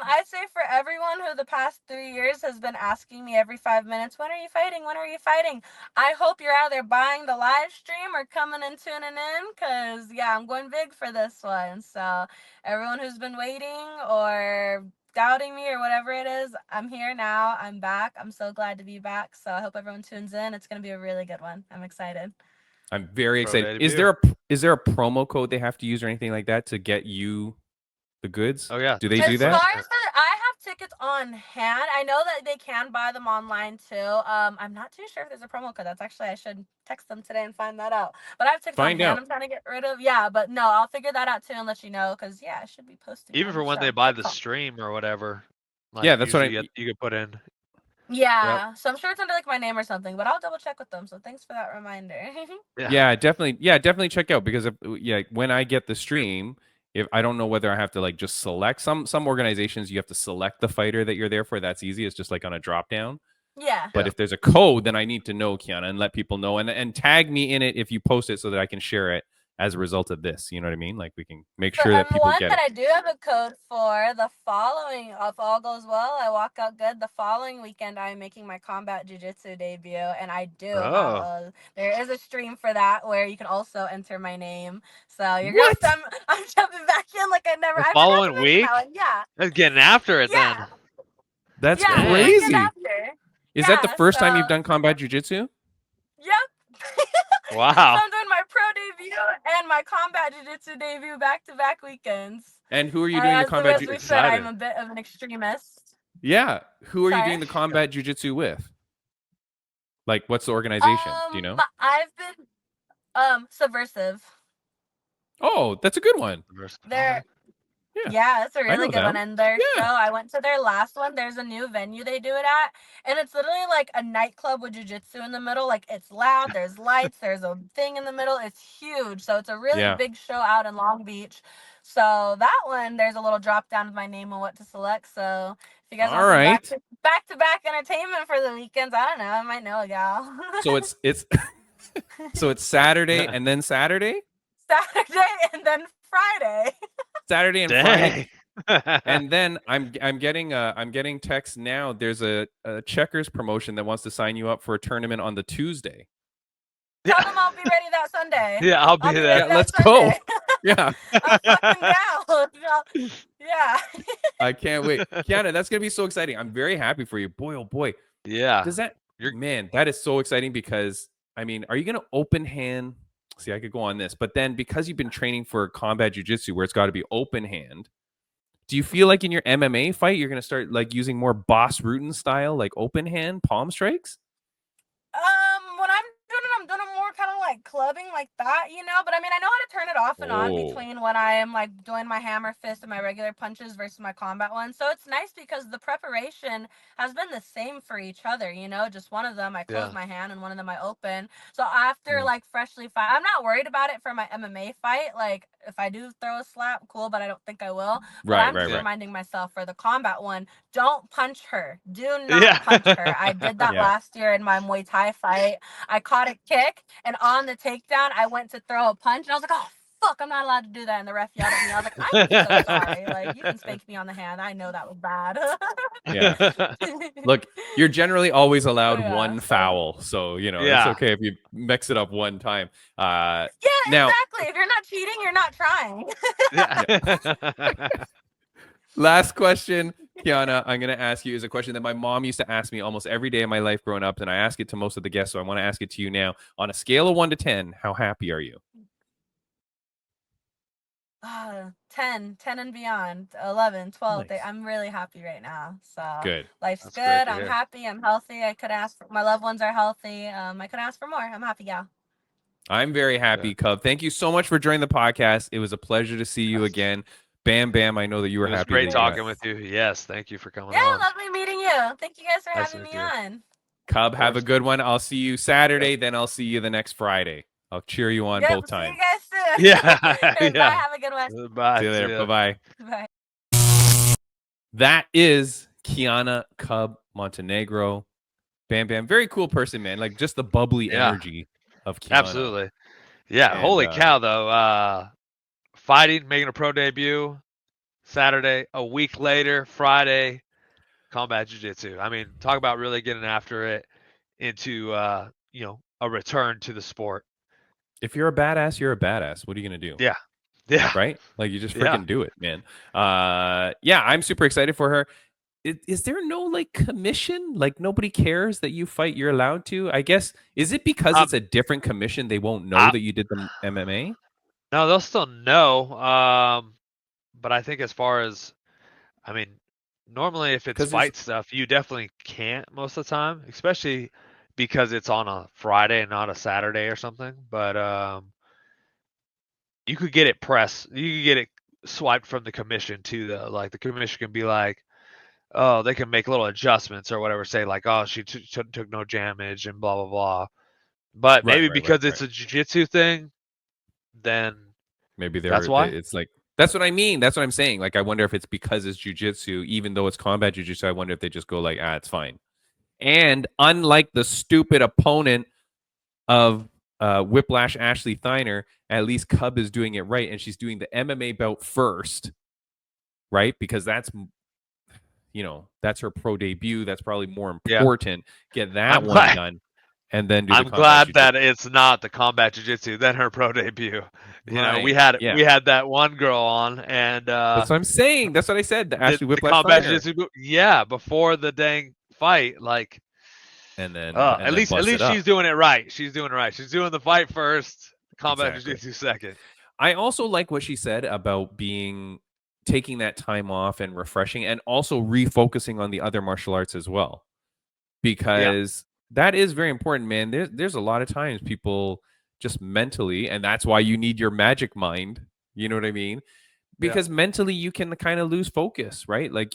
[SPEAKER 5] I'd say for everyone who the past 3 years has been asking me every 5 minutes, when are you fighting? When are you fighting? I hope you're either buying the live stream or coming and tuning in, because, yeah, I'm going big for this one. So everyone who's been waiting or doubting me or whatever it is, I'm here now. I'm back. I'm so glad to be back. So I hope everyone tunes in. It's going to be a really good one. I'm excited.
[SPEAKER 1] I'm very excited.
[SPEAKER 2] Debut.
[SPEAKER 1] Is there a promo code they have to use or anything like that to get you the goods?
[SPEAKER 2] Oh yeah.
[SPEAKER 1] Do they do that?
[SPEAKER 5] As far as I have tickets on hand. I know that they can buy them online too. I'm not too sure if there's a promo code. That's actually, I should text them today and find that out. But I have tickets on hand. I'm trying to get rid of. Yeah, but no, I'll figure that out too and let you know because yeah, I should be posting.
[SPEAKER 2] Even for when they buy the stream or whatever. Like,
[SPEAKER 1] yeah, that's what
[SPEAKER 2] you could put in.
[SPEAKER 5] Yeah, so I'm sure it's under like my name or something, but I'll double check with them. So thanks for that reminder.
[SPEAKER 1] Yeah, definitely check out because when I get the stream, if I don't know whether I have to like just select some organizations, you have to select the fighter that you're there for. That's easy. It's just like on a drop down.
[SPEAKER 5] Yeah.
[SPEAKER 1] But if there's a code, then I need to know, Kiana, and let people know and tag me in it if you post it so that I can share it as a result of this. You know what I mean? Like we can make sure that people get it.
[SPEAKER 5] The one that I do have a code for, the following, if all goes well, I walk out good, the following weekend I'm making my combat jiu-jitsu debut, and I do have there is a stream for that where you can also enter my name. So you're gonna I'm jumping back in like I never.
[SPEAKER 2] The following week?
[SPEAKER 5] Yeah.
[SPEAKER 2] That's getting after it then.
[SPEAKER 1] That's crazy. Is that the first time you've done combat jiu-jitsu?
[SPEAKER 5] Yep.
[SPEAKER 2] Wow.
[SPEAKER 5] So I'm doing my pro debut and my combat jiu-jitsu debut back-to-back weekends.
[SPEAKER 1] And who are you doing the combat jiu-jitsu?
[SPEAKER 5] As we said, I'm a bit of an extremist.
[SPEAKER 1] Yeah. Who are you doing the combat jiu-jitsu with? Like, what's the organization? Do you know?
[SPEAKER 5] I've been Subversive.
[SPEAKER 1] Oh, that's a good one.
[SPEAKER 5] They're yeah, it's a really good one. And their show, I went to their last one. There's a new venue they do it at, and it's literally like a nightclub with jiu-jitsu in the middle. Like it's loud, there's lights, there's a thing in the middle. It's huge. So it's a really big show out in Long Beach. So that one, there's a little drop down of my name and what to select. So if you guys want some back-to-back entertainment for the weekends, I don't know, I might know a gal.
[SPEAKER 1] So it's Saturday and then Saturday?
[SPEAKER 5] Saturday and then Friday.
[SPEAKER 1] Saturday and Friday. And then I'm getting texts now. There's a Checkers promotion that wants to sign you up for a tournament on the Tuesday.
[SPEAKER 5] Tell them I'll be ready that Sunday.
[SPEAKER 2] Yeah, I'll be there.
[SPEAKER 1] Yeah, let's go. Yeah.
[SPEAKER 5] I'm fucking down. Yeah.
[SPEAKER 1] I can't wait. Kiana, that's gonna be so exciting. I'm very happy for you. Boy, oh boy.
[SPEAKER 2] Yeah.
[SPEAKER 1] Man, that is so exciting because I mean, are you gonna open hand? See, I could go on this, but then because you've been training for combat jiu-jitsu where it's got to be open hand, do you feel like in your MMA fight you're going to start like using more Boss Rutan style, like open hand palm strikes?
[SPEAKER 5] When I'm doing it more kind of like clubbing like that, you know, but I mean, I know how to turn it off and on between when I am like doing my hammer fist and my regular punches versus my combat one. So it's nice because the preparation has been the same for each other, you know, just one of them I close my hand and one of them I open. So after like freshly fight, I'm not worried about it for my MMA fight. Like if I do throw a slap, cool, but I don't think I will. But I'm just reminding myself for the combat one, don't punch her. Do not punch her. I did that last year in my Muay Thai fight. I caught a kick, and on the takedown, I went to throw a punch, and I was like, oh, fuck, I'm not allowed to do that. And the ref yelled at me. I was like, I'm so sorry. Like, you can spank me on the hand. I know that was bad.
[SPEAKER 1] Look, you're generally always allowed one foul. So, you know, it's okay if you mix it up one time.
[SPEAKER 5] Now, exactly. If you're not cheating, you're not trying.
[SPEAKER 1] Last question, Kiana, I'm going to ask you is a question that my mom used to ask me almost every day of my life growing up, and I ask it to most of the guests, so I want to ask it to you now. On a scale of 1 to 10, how happy are you?
[SPEAKER 5] 10 and beyond, 11, 12. Nice. I'm really happy right now. So
[SPEAKER 1] good.
[SPEAKER 5] Life's good. I'm happy. I'm healthy. I could ask for, my loved ones are healthy. I could ask for more. I'm happy, gal.
[SPEAKER 1] I'm very happy, Cub. Thank you so much for joining the podcast. It was a pleasure to see you again. Bam Bam, I know that you were happy.
[SPEAKER 2] It was great talking with you. Yes, thank you for coming on.
[SPEAKER 5] Yeah, lovely meeting you. Thank you guys for having me on.
[SPEAKER 1] Cub, have a good one. I'll see you Saturday, then I'll see you the next Friday. I'll cheer you on both times.
[SPEAKER 5] See you guys soon. Bye, have a good one.
[SPEAKER 2] Bye.
[SPEAKER 1] See you later. Bye-bye.
[SPEAKER 5] Bye.
[SPEAKER 1] That is Kiana Cub Montenegro. Bam Bam. Very cool person, man. Like just the bubbly energy of Kiana.
[SPEAKER 2] Absolutely. Yeah. And, holy cow, though. Fighting, making a pro debut Saturday, a week later, Friday, combat jiu-jitsu. I mean, talk about really getting after it into, you know, a return to the sport.
[SPEAKER 1] If you're a badass, you're a badass. What are you going to do?
[SPEAKER 2] Yeah. Yeah.
[SPEAKER 1] Right? Like you just freaking do it, man. Yeah, I'm super excited for her. Is there no like commission? Like nobody cares that you fight, you're allowed to? I guess, is it because it's a different commission they won't know that you did the MMA?
[SPEAKER 2] No, they'll still know. But I think as far as, I mean, Normally, if it's
[SPEAKER 1] 'Cause there's-
[SPEAKER 2] fight stuff, you definitely can't most of the time, especially because it's on a Friday and not a Saturday or something. But you could get it pressed. You could get it swiped from the commission too, though. Like the commission can be like, oh, they can make little adjustments or whatever. Say like, oh, she took no damage and blah blah blah. But
[SPEAKER 1] right,
[SPEAKER 2] maybe
[SPEAKER 1] right, right,
[SPEAKER 2] because it's
[SPEAKER 1] right.
[SPEAKER 2] a jiu-jitsu thing, then
[SPEAKER 1] Maybe
[SPEAKER 2] that's why.
[SPEAKER 1] it's like that's what I mean. That's what I'm saying. Like I wonder if it's because it's jujitsu, even though it's combat jujitsu. I wonder if they just go like, it's fine. And unlike the stupid opponent of Whiplash Ashley Thiner, at least Cub is doing it right, and she's doing the MMA bout first, right? Because that's that's her pro debut. That's probably more
[SPEAKER 2] Yeah.
[SPEAKER 1] important. Get that
[SPEAKER 2] I'm
[SPEAKER 1] one
[SPEAKER 2] glad.
[SPEAKER 1] done, and then do the
[SPEAKER 2] I'm
[SPEAKER 1] combat
[SPEAKER 2] glad
[SPEAKER 1] jiu-jitsu.
[SPEAKER 2] that it's not the combat jiu-jitsu, then her pro debut. You know, we
[SPEAKER 1] Right,
[SPEAKER 2] had that one girl on, and
[SPEAKER 1] that's what I'm saying. That's what I said. The Ashley
[SPEAKER 2] the
[SPEAKER 1] Whiplash
[SPEAKER 2] combat
[SPEAKER 1] Thiner,
[SPEAKER 2] jiu-jitsu, yeah, before the dang fight, like,
[SPEAKER 1] and
[SPEAKER 2] at
[SPEAKER 1] then bust it
[SPEAKER 2] least
[SPEAKER 1] up.
[SPEAKER 2] she's doing it right. She's doing it right. She's doing the fight first, combat
[SPEAKER 1] Exactly.
[SPEAKER 2] jiu-jitsu second.
[SPEAKER 1] I also like what she said about taking that time off and refreshing, and also refocusing on the other martial arts as well, because that is very important, man. There's a lot of times people just mentally, and that's why you need your magic mind. You know what I mean? Because mentally you can kind of lose focus, right? Like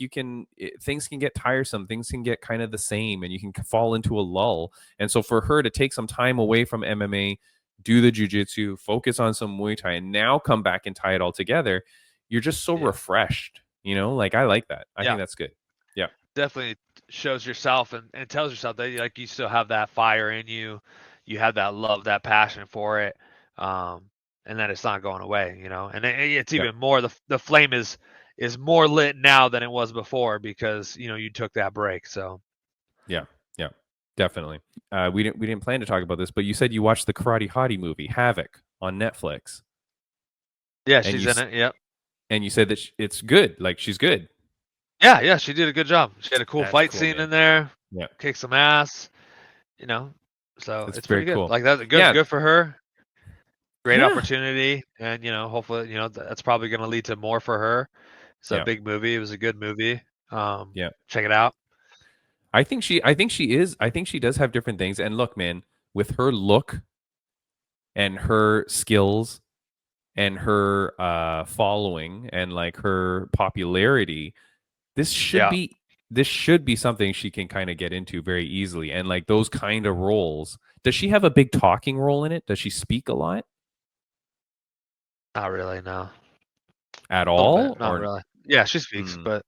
[SPEAKER 1] things can get tiresome, things can get kind of the same, and you can fall into a lull. And so for her to take some time away from MMA, do the jujitsu, focus on some Muay Thai, and now come back and tie it all together, you're just so refreshed. Like I like that. I think that's good. Yeah,
[SPEAKER 2] definitely shows yourself and tells yourself that like you still have that fire in you, you have that love, that passion for it, and that it's not going away, and it's even more, the flame is more lit now than it was before, because you took that break. So
[SPEAKER 1] yeah, definitely. We didn't plan to talk about this, but you said you watched the Karate Hottie movie Havoc on Netflix.
[SPEAKER 2] Yeah,
[SPEAKER 1] And
[SPEAKER 2] she's in it. Yep.
[SPEAKER 1] And you said that it's good. Like she's good.
[SPEAKER 2] Yeah, she did a good job. She had a cool fight scene
[SPEAKER 1] man.
[SPEAKER 2] in there.
[SPEAKER 1] Yeah,
[SPEAKER 2] kicked some ass. So
[SPEAKER 1] it's
[SPEAKER 2] it's
[SPEAKER 1] very
[SPEAKER 2] pretty good.
[SPEAKER 1] cool.
[SPEAKER 2] Like that's good.
[SPEAKER 1] Yeah.
[SPEAKER 2] Good for her. Great
[SPEAKER 1] Yeah.
[SPEAKER 2] opportunity, and hopefully, that's probably going to lead to more for her. It's a big movie. It was a good movie.
[SPEAKER 1] Yeah.
[SPEAKER 2] Check it out.
[SPEAKER 1] I think she does have different things. And look, man, with her look and her skills and her following and like her popularity, this should be something she can kind of get into very easily. And like those kind of roles. Does she have a big talking role in it? Does she speak a lot?
[SPEAKER 2] Not really, no.
[SPEAKER 1] At all?
[SPEAKER 2] Not really. Yeah, she speaks, but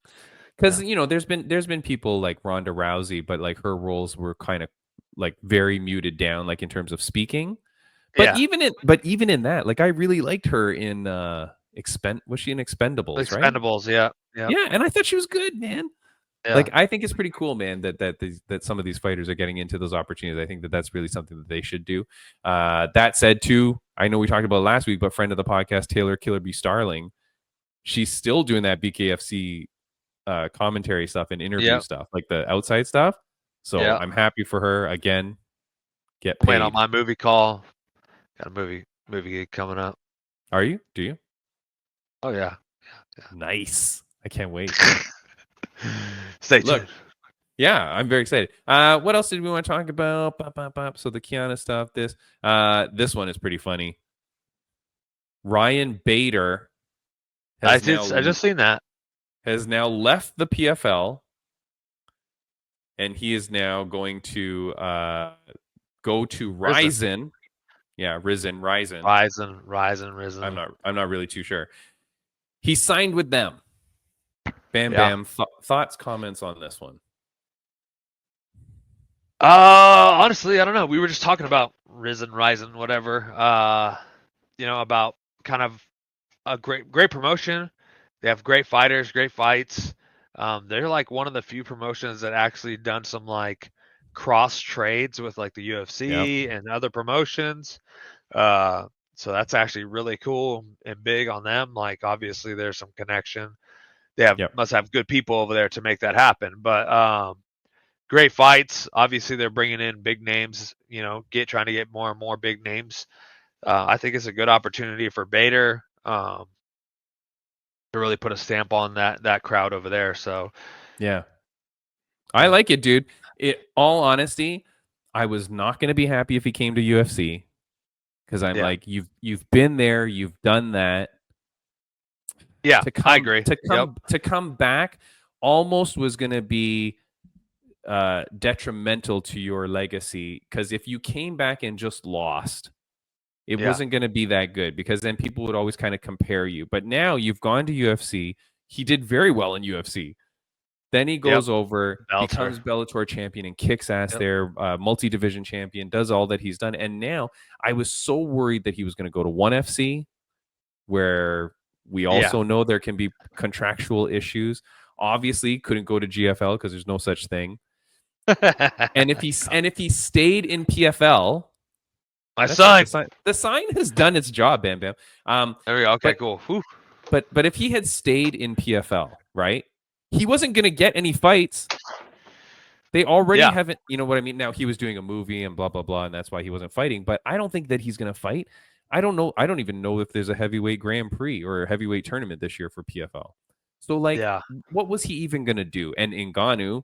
[SPEAKER 1] because there's been people like Ronda Rousey, but like her roles were kind of like very muted down, like in terms of speaking. But even in that, like I really liked her in was she in Expendables, right?
[SPEAKER 2] Expendables, yeah.
[SPEAKER 1] Yeah, and I thought she was good, man.
[SPEAKER 2] Yeah.
[SPEAKER 1] Like I think it's pretty cool, man, that some of these fighters are getting into those opportunities. I think that's really something that they should do. That said, too, I know we talked about it last week, but friend of the podcast, Taylor Killer B. Starling, she's still doing that BKFC commentary stuff and interview stuff, like the outside stuff. So I'm happy for her. Again, get paid.
[SPEAKER 2] Playing on my movie call. Got a movie gig coming up.
[SPEAKER 1] Are you? Do you?
[SPEAKER 2] Oh yeah.
[SPEAKER 1] Nice. I can't wait.
[SPEAKER 2] Stay tuned.
[SPEAKER 1] Yeah, I'm very excited. What else did we want to talk about? So the Kiana stuff. This one is pretty funny. Ryan Bader
[SPEAKER 2] I just seen that.
[SPEAKER 1] Has now left the PFL, and he is now going to go to Ryzen. Yeah, Ryzen.
[SPEAKER 2] Ryzen.
[SPEAKER 1] I'm not really too sure. He signed with them. Bam. Thoughts, comments on this one?
[SPEAKER 2] Honestly, I don't know. We were just talking about Ryzen, whatever. About kind of a great promotion. They have great fighters, great fights. They're like one of the few promotions that actually done some like cross trades with like the UFC and other promotions. So that's actually really cool and big on them. Like obviously there's some connection. They must have good people over there to make that happen. But great fights. Obviously they're bringing in big names. Trying to get more and more big names. I think it's a good opportunity for Bader. To really put a stamp on that crowd over there. So
[SPEAKER 1] Yeah. I like it, dude. All honesty, I was not going to be happy if he came to UFC because I'm like, you've been there, you've done that.
[SPEAKER 2] Yeah, I agree.
[SPEAKER 1] To come back almost was going to be detrimental to your legacy, because if you came back and just lost, it wasn't going to be that good, because then people would always kind of compare you. But now you've gone to UFC. He did very well in UFC. Then he goes over, becomes Bellator champion and kicks ass there, multi-division champion, does all that he's done. And now I was so worried that he was going to go to ONE FC, where we also know there can be contractual issues. Obviously, couldn't go to GFL because there's no such thing. And if he stayed in PFL, the sign has done its job, Bam Bam.
[SPEAKER 2] There we go. Okay, cool. Whew.
[SPEAKER 1] But if he had stayed in PFL, right, he wasn't going to get any fights. They already haven't, you know what I mean? Now, he was doing a movie and blah, blah, blah, and that's why he wasn't fighting. But I don't think that he's going to fight. I don't know. I don't even know if there's a heavyweight Grand Prix or a heavyweight tournament this year for PFL. So, like, what was he even going to do? And Ngannou,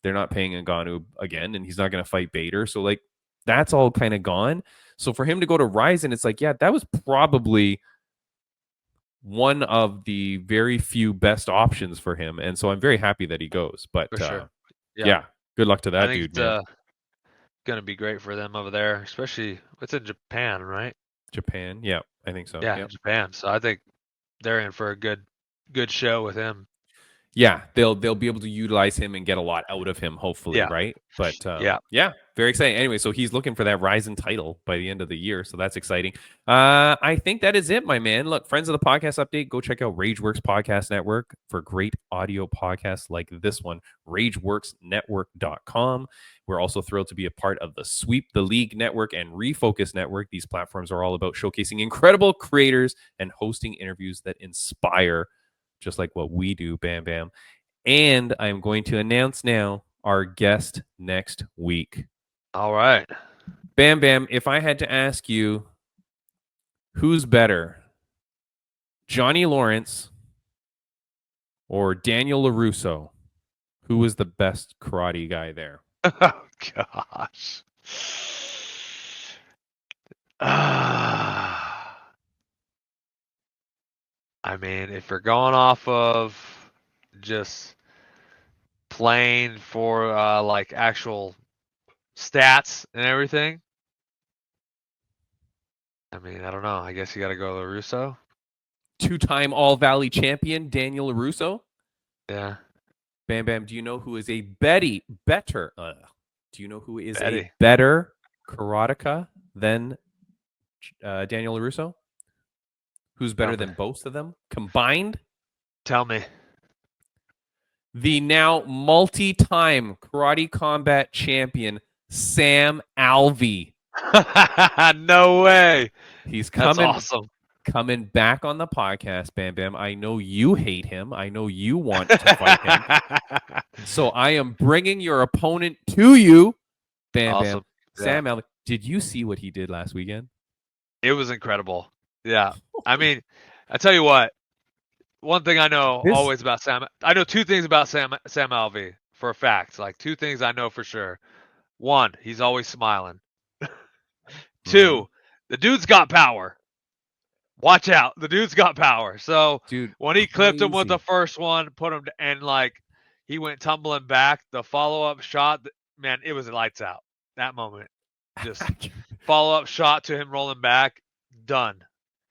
[SPEAKER 1] they're not paying Ngannou again, and he's not going to fight Bader. So, like, that's all kind of gone. So for him to go to Ryzen, it's like, yeah, that was probably one of the very few best options for him. And so I'm very happy that he goes. But yeah, good luck to that dude, man.
[SPEAKER 2] Going to be great for them over there, especially it's in Japan, right?
[SPEAKER 1] Japan, yeah, I think so.
[SPEAKER 2] Yeah, Japan. So I think they're in for a good show with him.
[SPEAKER 1] Yeah, they'll be able to utilize him and get a lot out of him, hopefully, right? But yeah, very exciting. Anyway, so he's looking for that Ryzen title by the end of the year, so that's exciting. I think that is it, my man. Look, friends of the podcast update, go check out Rageworks Podcast Network for great audio podcasts like this one, RageWorksNetwork.com. We're also thrilled to be a part of the Sweep the League Network and Refocus Network. These platforms are all about showcasing incredible creators and hosting interviews that inspire, just like what we do, Bam Bam. And I'm going to announce now our guest next week.
[SPEAKER 2] All right.
[SPEAKER 1] Bam Bam, if I had to ask you, who's better, Johnny Lawrence or Daniel LaRusso? Who was the best karate guy there?
[SPEAKER 2] Oh, gosh. I mean, if you're going off of just playing for like actual stats and everything, I mean, I don't know. I guess you got to go LaRusso.
[SPEAKER 1] Two-time All-Valley champion Daniel LaRusso.
[SPEAKER 2] Yeah.
[SPEAKER 1] Bam Bam, do you know who is a better karateka than Daniel LaRusso? Who's better than both of them combined?
[SPEAKER 2] Tell me.
[SPEAKER 1] The now multi-time Karate Combat champion, Sam Alvey.
[SPEAKER 2] No way.
[SPEAKER 1] He's coming.
[SPEAKER 2] That's awesome.
[SPEAKER 1] Coming back on the podcast, Bam Bam. I know you hate him. I know you want to fight him. So I am bringing your opponent to you, Bam
[SPEAKER 2] Awesome.
[SPEAKER 1] Bam. Sam Alvey. Did you see what he did last weekend?
[SPEAKER 2] It was incredible. Yeah. I mean, I tell you what, one thing I know always about Sam, I know two things about Sam Alvey for a fact. Like, two things I know for sure. One, he's always smiling. Two, the dude's got power. Watch out. The dude's got power. So
[SPEAKER 1] dude,
[SPEAKER 2] when he clipped him with the first one, put him and like he went tumbling back, the follow-up shot, man, it was lights out. That moment. Just follow-up shot to him rolling back, done.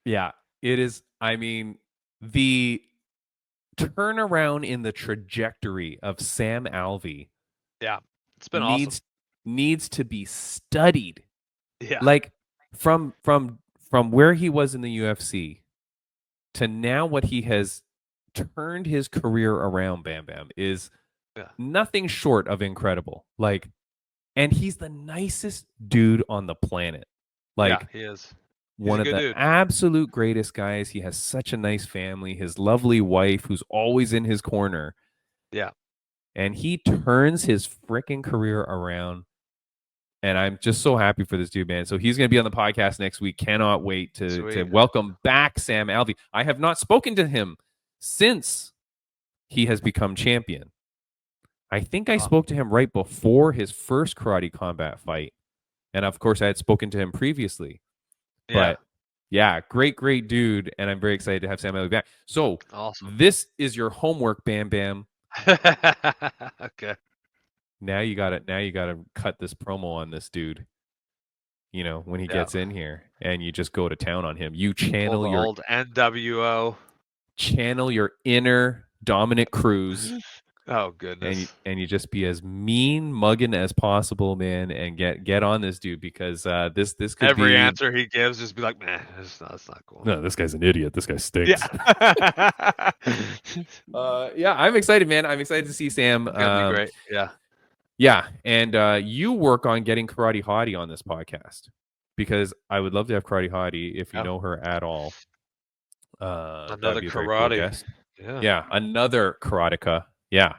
[SPEAKER 1] Yeah, it is. I mean, the turnaround in the trajectory of Sam Alvey,
[SPEAKER 2] it's been awesome.
[SPEAKER 1] Needs to be studied.
[SPEAKER 2] Yeah,
[SPEAKER 1] like from where he was in the UFC to now, what he has turned his career around, Bam Bam, is nothing short of incredible. Like, and he's the nicest dude on the planet. Like,
[SPEAKER 2] he is.
[SPEAKER 1] One of the absolute greatest guys. He has such a nice family, his lovely wife who's always in his corner.
[SPEAKER 2] Yeah.
[SPEAKER 1] And he turns his freaking career around. And I'm just so happy for this dude, man. So he's going to be on the podcast next week. Cannot wait to welcome back Sam Alvey. I have not spoken to him since he has become champion. I think I
[SPEAKER 2] Wow.
[SPEAKER 1] spoke to him right before his first Karate Combat fight. And of course, I had spoken to him previously.
[SPEAKER 2] Yeah.
[SPEAKER 1] But yeah, great dude. And I'm very excited to have Sam Elliott back. So
[SPEAKER 2] Awesome.
[SPEAKER 1] this is your homework, Bam Bam.
[SPEAKER 2] Okay.
[SPEAKER 1] Now you gotta cut this promo on this dude. You know, when he gets in here, and you just go to town on him. You
[SPEAKER 2] Pull
[SPEAKER 1] channel
[SPEAKER 2] the
[SPEAKER 1] your
[SPEAKER 2] old NWO.
[SPEAKER 1] inner Dominic Cruz.
[SPEAKER 2] Oh goodness.
[SPEAKER 1] And you just be as mean mugging as possible, man, and get on this dude because this could
[SPEAKER 2] Every
[SPEAKER 1] be
[SPEAKER 2] answer he gives, just be like, man, that's not cool.
[SPEAKER 1] no, this guy's an idiot. This guy stinks.
[SPEAKER 2] Yeah.
[SPEAKER 1] Yeah, I'm excited, man. I'm excited to see Sam.
[SPEAKER 2] Gonna be great. Yeah.
[SPEAKER 1] Yeah, and you work on getting Karate Hottie on this podcast because I would love to have Karate Hottie if you know her at all. That'd
[SPEAKER 2] Another
[SPEAKER 1] be a very cool
[SPEAKER 2] karate.
[SPEAKER 1] guest.
[SPEAKER 2] Yeah.
[SPEAKER 1] Yeah, another karateka. Yeah,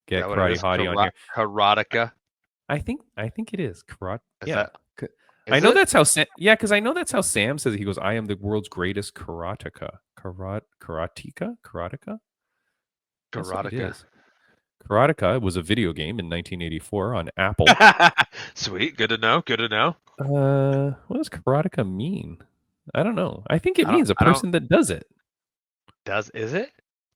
[SPEAKER 1] get Karate Hottie on here.
[SPEAKER 2] Karateka.
[SPEAKER 1] I think it is karate.
[SPEAKER 2] Is
[SPEAKER 1] Yeah,
[SPEAKER 2] that-
[SPEAKER 1] I know that's how Sam. Yeah, because I know that's how Sam says it. He goes, "I am the world's greatest karateka." Karateka. That's what it
[SPEAKER 2] Karateka.
[SPEAKER 1] is. Karateka was a video game in 1984 on Apple.
[SPEAKER 2] Sweet. Good to know. Good to know.
[SPEAKER 1] What does karateka mean? I don't know. I think it
[SPEAKER 2] I don't-
[SPEAKER 1] means a
[SPEAKER 2] I don't-
[SPEAKER 1] person that does it.
[SPEAKER 2] Is it?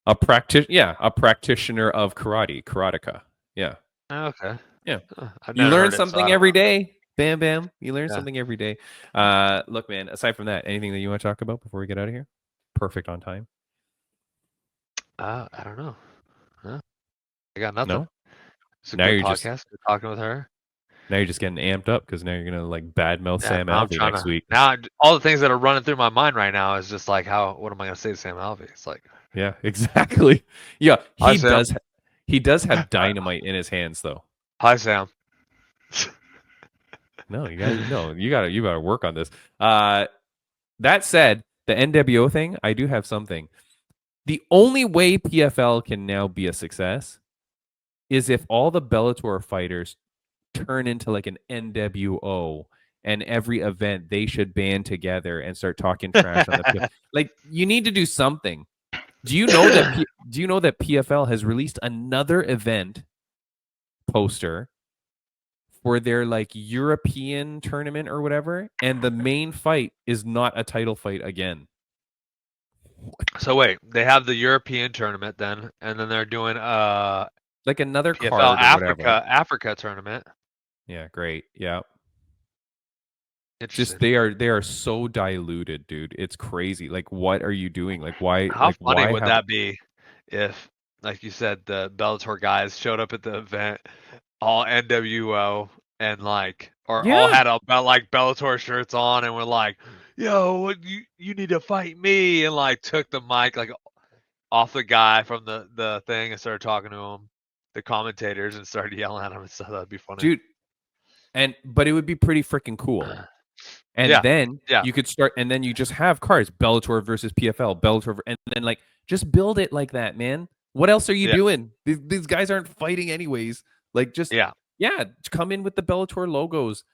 [SPEAKER 1] A practitioner of karate. Karateka. Yeah.
[SPEAKER 2] Oh, okay.
[SPEAKER 1] Yeah.
[SPEAKER 2] I've
[SPEAKER 1] You
[SPEAKER 2] never
[SPEAKER 1] learn
[SPEAKER 2] heard it, so
[SPEAKER 1] something
[SPEAKER 2] I don't
[SPEAKER 1] every
[SPEAKER 2] know.
[SPEAKER 1] day. Bam, bam. You learn
[SPEAKER 2] Yeah.
[SPEAKER 1] something every day. Look, man, aside from that, anything that you want to talk about before we get out of here? Perfect on time.
[SPEAKER 2] I don't know. Huh? I got nothing.
[SPEAKER 1] No?
[SPEAKER 2] It's a
[SPEAKER 1] Now
[SPEAKER 2] good
[SPEAKER 1] you're just-
[SPEAKER 2] podcast. Good talking with her.
[SPEAKER 1] Now you're just getting amped up because now you're gonna like badmouth
[SPEAKER 2] Yeah,
[SPEAKER 1] Sam
[SPEAKER 2] now I'm
[SPEAKER 1] Alvey
[SPEAKER 2] trying
[SPEAKER 1] next
[SPEAKER 2] to-
[SPEAKER 1] week.
[SPEAKER 2] Now all the things that are running through my mind right now is just like what am I gonna say to Sam Alvey? It's like,
[SPEAKER 1] Yeah, exactly. Yeah,
[SPEAKER 2] Hi,
[SPEAKER 1] he
[SPEAKER 2] Sam.
[SPEAKER 1] does have dynamite in his hands though.
[SPEAKER 2] hi Sam.
[SPEAKER 1] No, you gotta work on this. That said, the NWO thing, I do have something. The only way PFL can now be a success is if all the Bellator fighters turn into like an NWO, and every event they should band together and start talking trash on the PFL. Like, you need to do something. Do you know that PFL has released another event poster for their like European tournament or whatever, and the main fight is not a title fight again?
[SPEAKER 2] So wait, they have the European tournament then, and then they're doing
[SPEAKER 1] Like another
[SPEAKER 2] PFL
[SPEAKER 1] card or whatever.
[SPEAKER 2] Africa tournament.
[SPEAKER 1] Yeah, great. Yeah.
[SPEAKER 2] Interesting.
[SPEAKER 1] Just they are so diluted, dude. It's crazy. Like, what are you doing? Like, why?
[SPEAKER 2] How
[SPEAKER 1] like,
[SPEAKER 2] funny
[SPEAKER 1] why
[SPEAKER 2] would
[SPEAKER 1] have-
[SPEAKER 2] that be if, like you said, the Bellator guys showed up at the event, all NWO and like, or all
[SPEAKER 1] Yeah.
[SPEAKER 2] had like Bellator shirts on and were like, "Yo, what you need to fight me," and like took the mic like off the guy from the thing and started talking to him, the commentators, and started yelling at him and stuff. That'd be funny,
[SPEAKER 1] dude? But it would be pretty freaking cool. And
[SPEAKER 2] Yeah,
[SPEAKER 1] then
[SPEAKER 2] yeah.
[SPEAKER 1] you could start, and then you just have cards: Bellator versus PFL, Bellator, and then like just build it like that, man. What else are you
[SPEAKER 2] Yeah.
[SPEAKER 1] doing? These guys aren't fighting anyways. Like, just
[SPEAKER 2] Yeah.
[SPEAKER 1] come in with the Bellator logos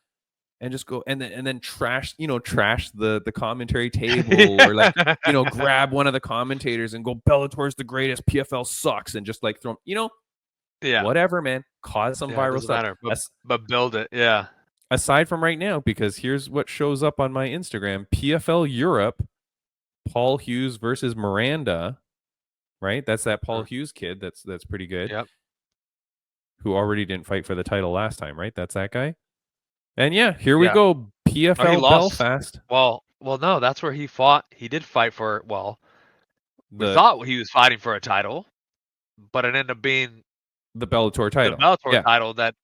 [SPEAKER 1] and just go, and then trash the commentary table, or like grab one of the commentators and go, Bellator's the greatest, PFL sucks, and just like throw,
[SPEAKER 2] Yeah.
[SPEAKER 1] whatever, man. Cause some
[SPEAKER 2] Yeah,
[SPEAKER 1] viral
[SPEAKER 2] doesn't
[SPEAKER 1] stuff.
[SPEAKER 2] matter, but build it. Yeah.
[SPEAKER 1] Aside from right now, because here's what shows up on my Instagram: PFL Europe, Paul Hughes versus Miranda. Right, that's that Paul Hughes kid. That's pretty good.
[SPEAKER 2] Yep.
[SPEAKER 1] Who already didn't fight for the title last time, right? That's that guy. And yeah, here we
[SPEAKER 2] Yeah.
[SPEAKER 1] go. PFL
[SPEAKER 2] he lost.
[SPEAKER 1] Belfast.
[SPEAKER 2] Well, no, that's where he fought. He did fight for. Well, we
[SPEAKER 1] The
[SPEAKER 2] thought he was fighting for a title, but it ended up being
[SPEAKER 1] the Bellator title.
[SPEAKER 2] the Bellator
[SPEAKER 1] Yeah.
[SPEAKER 2] title that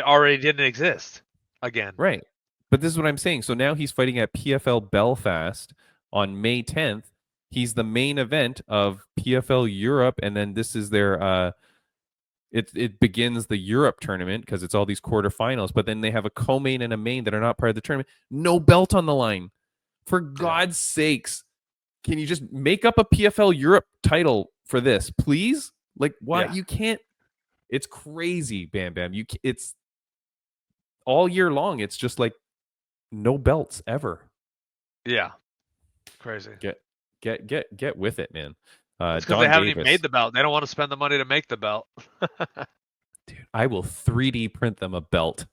[SPEAKER 2] already didn't exist again.
[SPEAKER 1] Right. But this is what I'm saying. So now he's fighting at PFL Belfast on May 10th. He's the main event of PFL Europe, and then this is their it begins the Europe tournament because it's all these quarterfinals, but then they have a co-main and a main that are not part of the tournament. No belt on the line. For God's sakes, can you just make up a PFL Europe title for this, please? Like, why?
[SPEAKER 2] Yeah.
[SPEAKER 1] You can't. It's crazy, Bam Bam. It's all year long. It's just like no belts ever.
[SPEAKER 2] Yeah. Crazy.
[SPEAKER 1] Get with it, man.
[SPEAKER 2] It's because they haven't even made the belt. They don't want to spend the money to make the belt.
[SPEAKER 1] Dude, I will 3D print them a belt.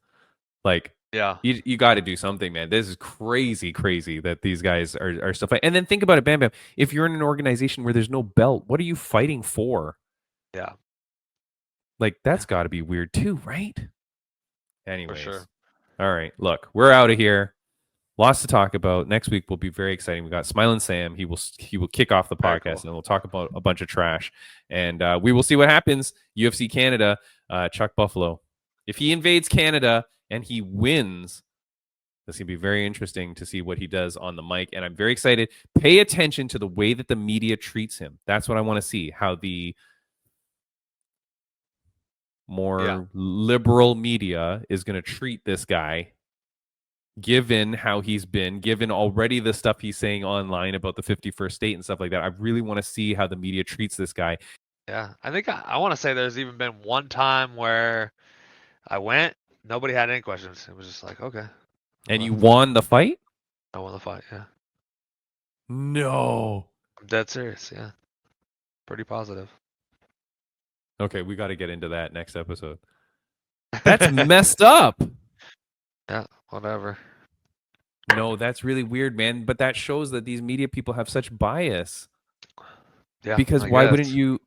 [SPEAKER 1] Like,
[SPEAKER 2] yeah,
[SPEAKER 1] you got to do something, man. This is crazy that these guys are still fighting. And then think about it, Bam Bam. If you're in an organization where there's no belt, what are you fighting for?
[SPEAKER 2] Yeah.
[SPEAKER 1] Like, that's got to be weird too, right? Anyways.
[SPEAKER 2] For sure.
[SPEAKER 1] All right. Look, we're out of here. Lots to talk about. Next week will be very exciting. We got Smiling Sam. He will kick off the podcast, and we'll talk about a bunch of trash. And we will see what happens. UFC Canada, Chuck Buffalo. If he invades Canada and he wins, this going to be very interesting to see what he does on the mic. And I'm very excited. Pay attention to the way that the media treats him. That's what I want to see. How the more liberal media is going to treat this guy, given how he's been, given already the stuff he's saying online about the 51st state and stuff like that. I really want to see how the media treats this guy.
[SPEAKER 2] Yeah, I think I want to say there's even been one time where I went, nobody had any questions. It was just like, okay.
[SPEAKER 1] And you won the fight?
[SPEAKER 2] I won the fight, yeah.
[SPEAKER 1] No.
[SPEAKER 2] I'm dead serious, yeah. Pretty positive.
[SPEAKER 1] Okay, we got to get into that next episode. That's messed up.
[SPEAKER 2] Yeah, whatever.
[SPEAKER 1] No, that's really weird, man. But that shows that these media people have such bias.
[SPEAKER 2] Yeah.
[SPEAKER 1] Because why wouldn't you?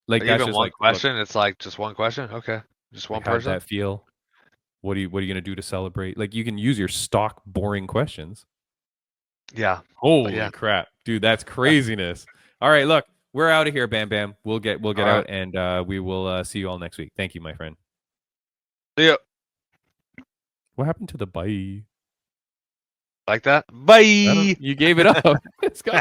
[SPEAKER 1] Like, that's
[SPEAKER 2] even
[SPEAKER 1] just
[SPEAKER 2] one
[SPEAKER 1] like,
[SPEAKER 2] question. Look, it's like just one question. Okay, just one person.
[SPEAKER 1] How'd that feel? What are you gonna do to celebrate? Like, you can use your stock boring questions.
[SPEAKER 2] Yeah.
[SPEAKER 1] Holy crap, dude, that's craziness. All right, look, we're out of here, Bam Bam. We'll get out, and we will see you all next week. Thank you, my friend.
[SPEAKER 2] See ya.
[SPEAKER 1] What happened to the bye?
[SPEAKER 2] Like that? Bye.
[SPEAKER 1] You gave it up. Let's go.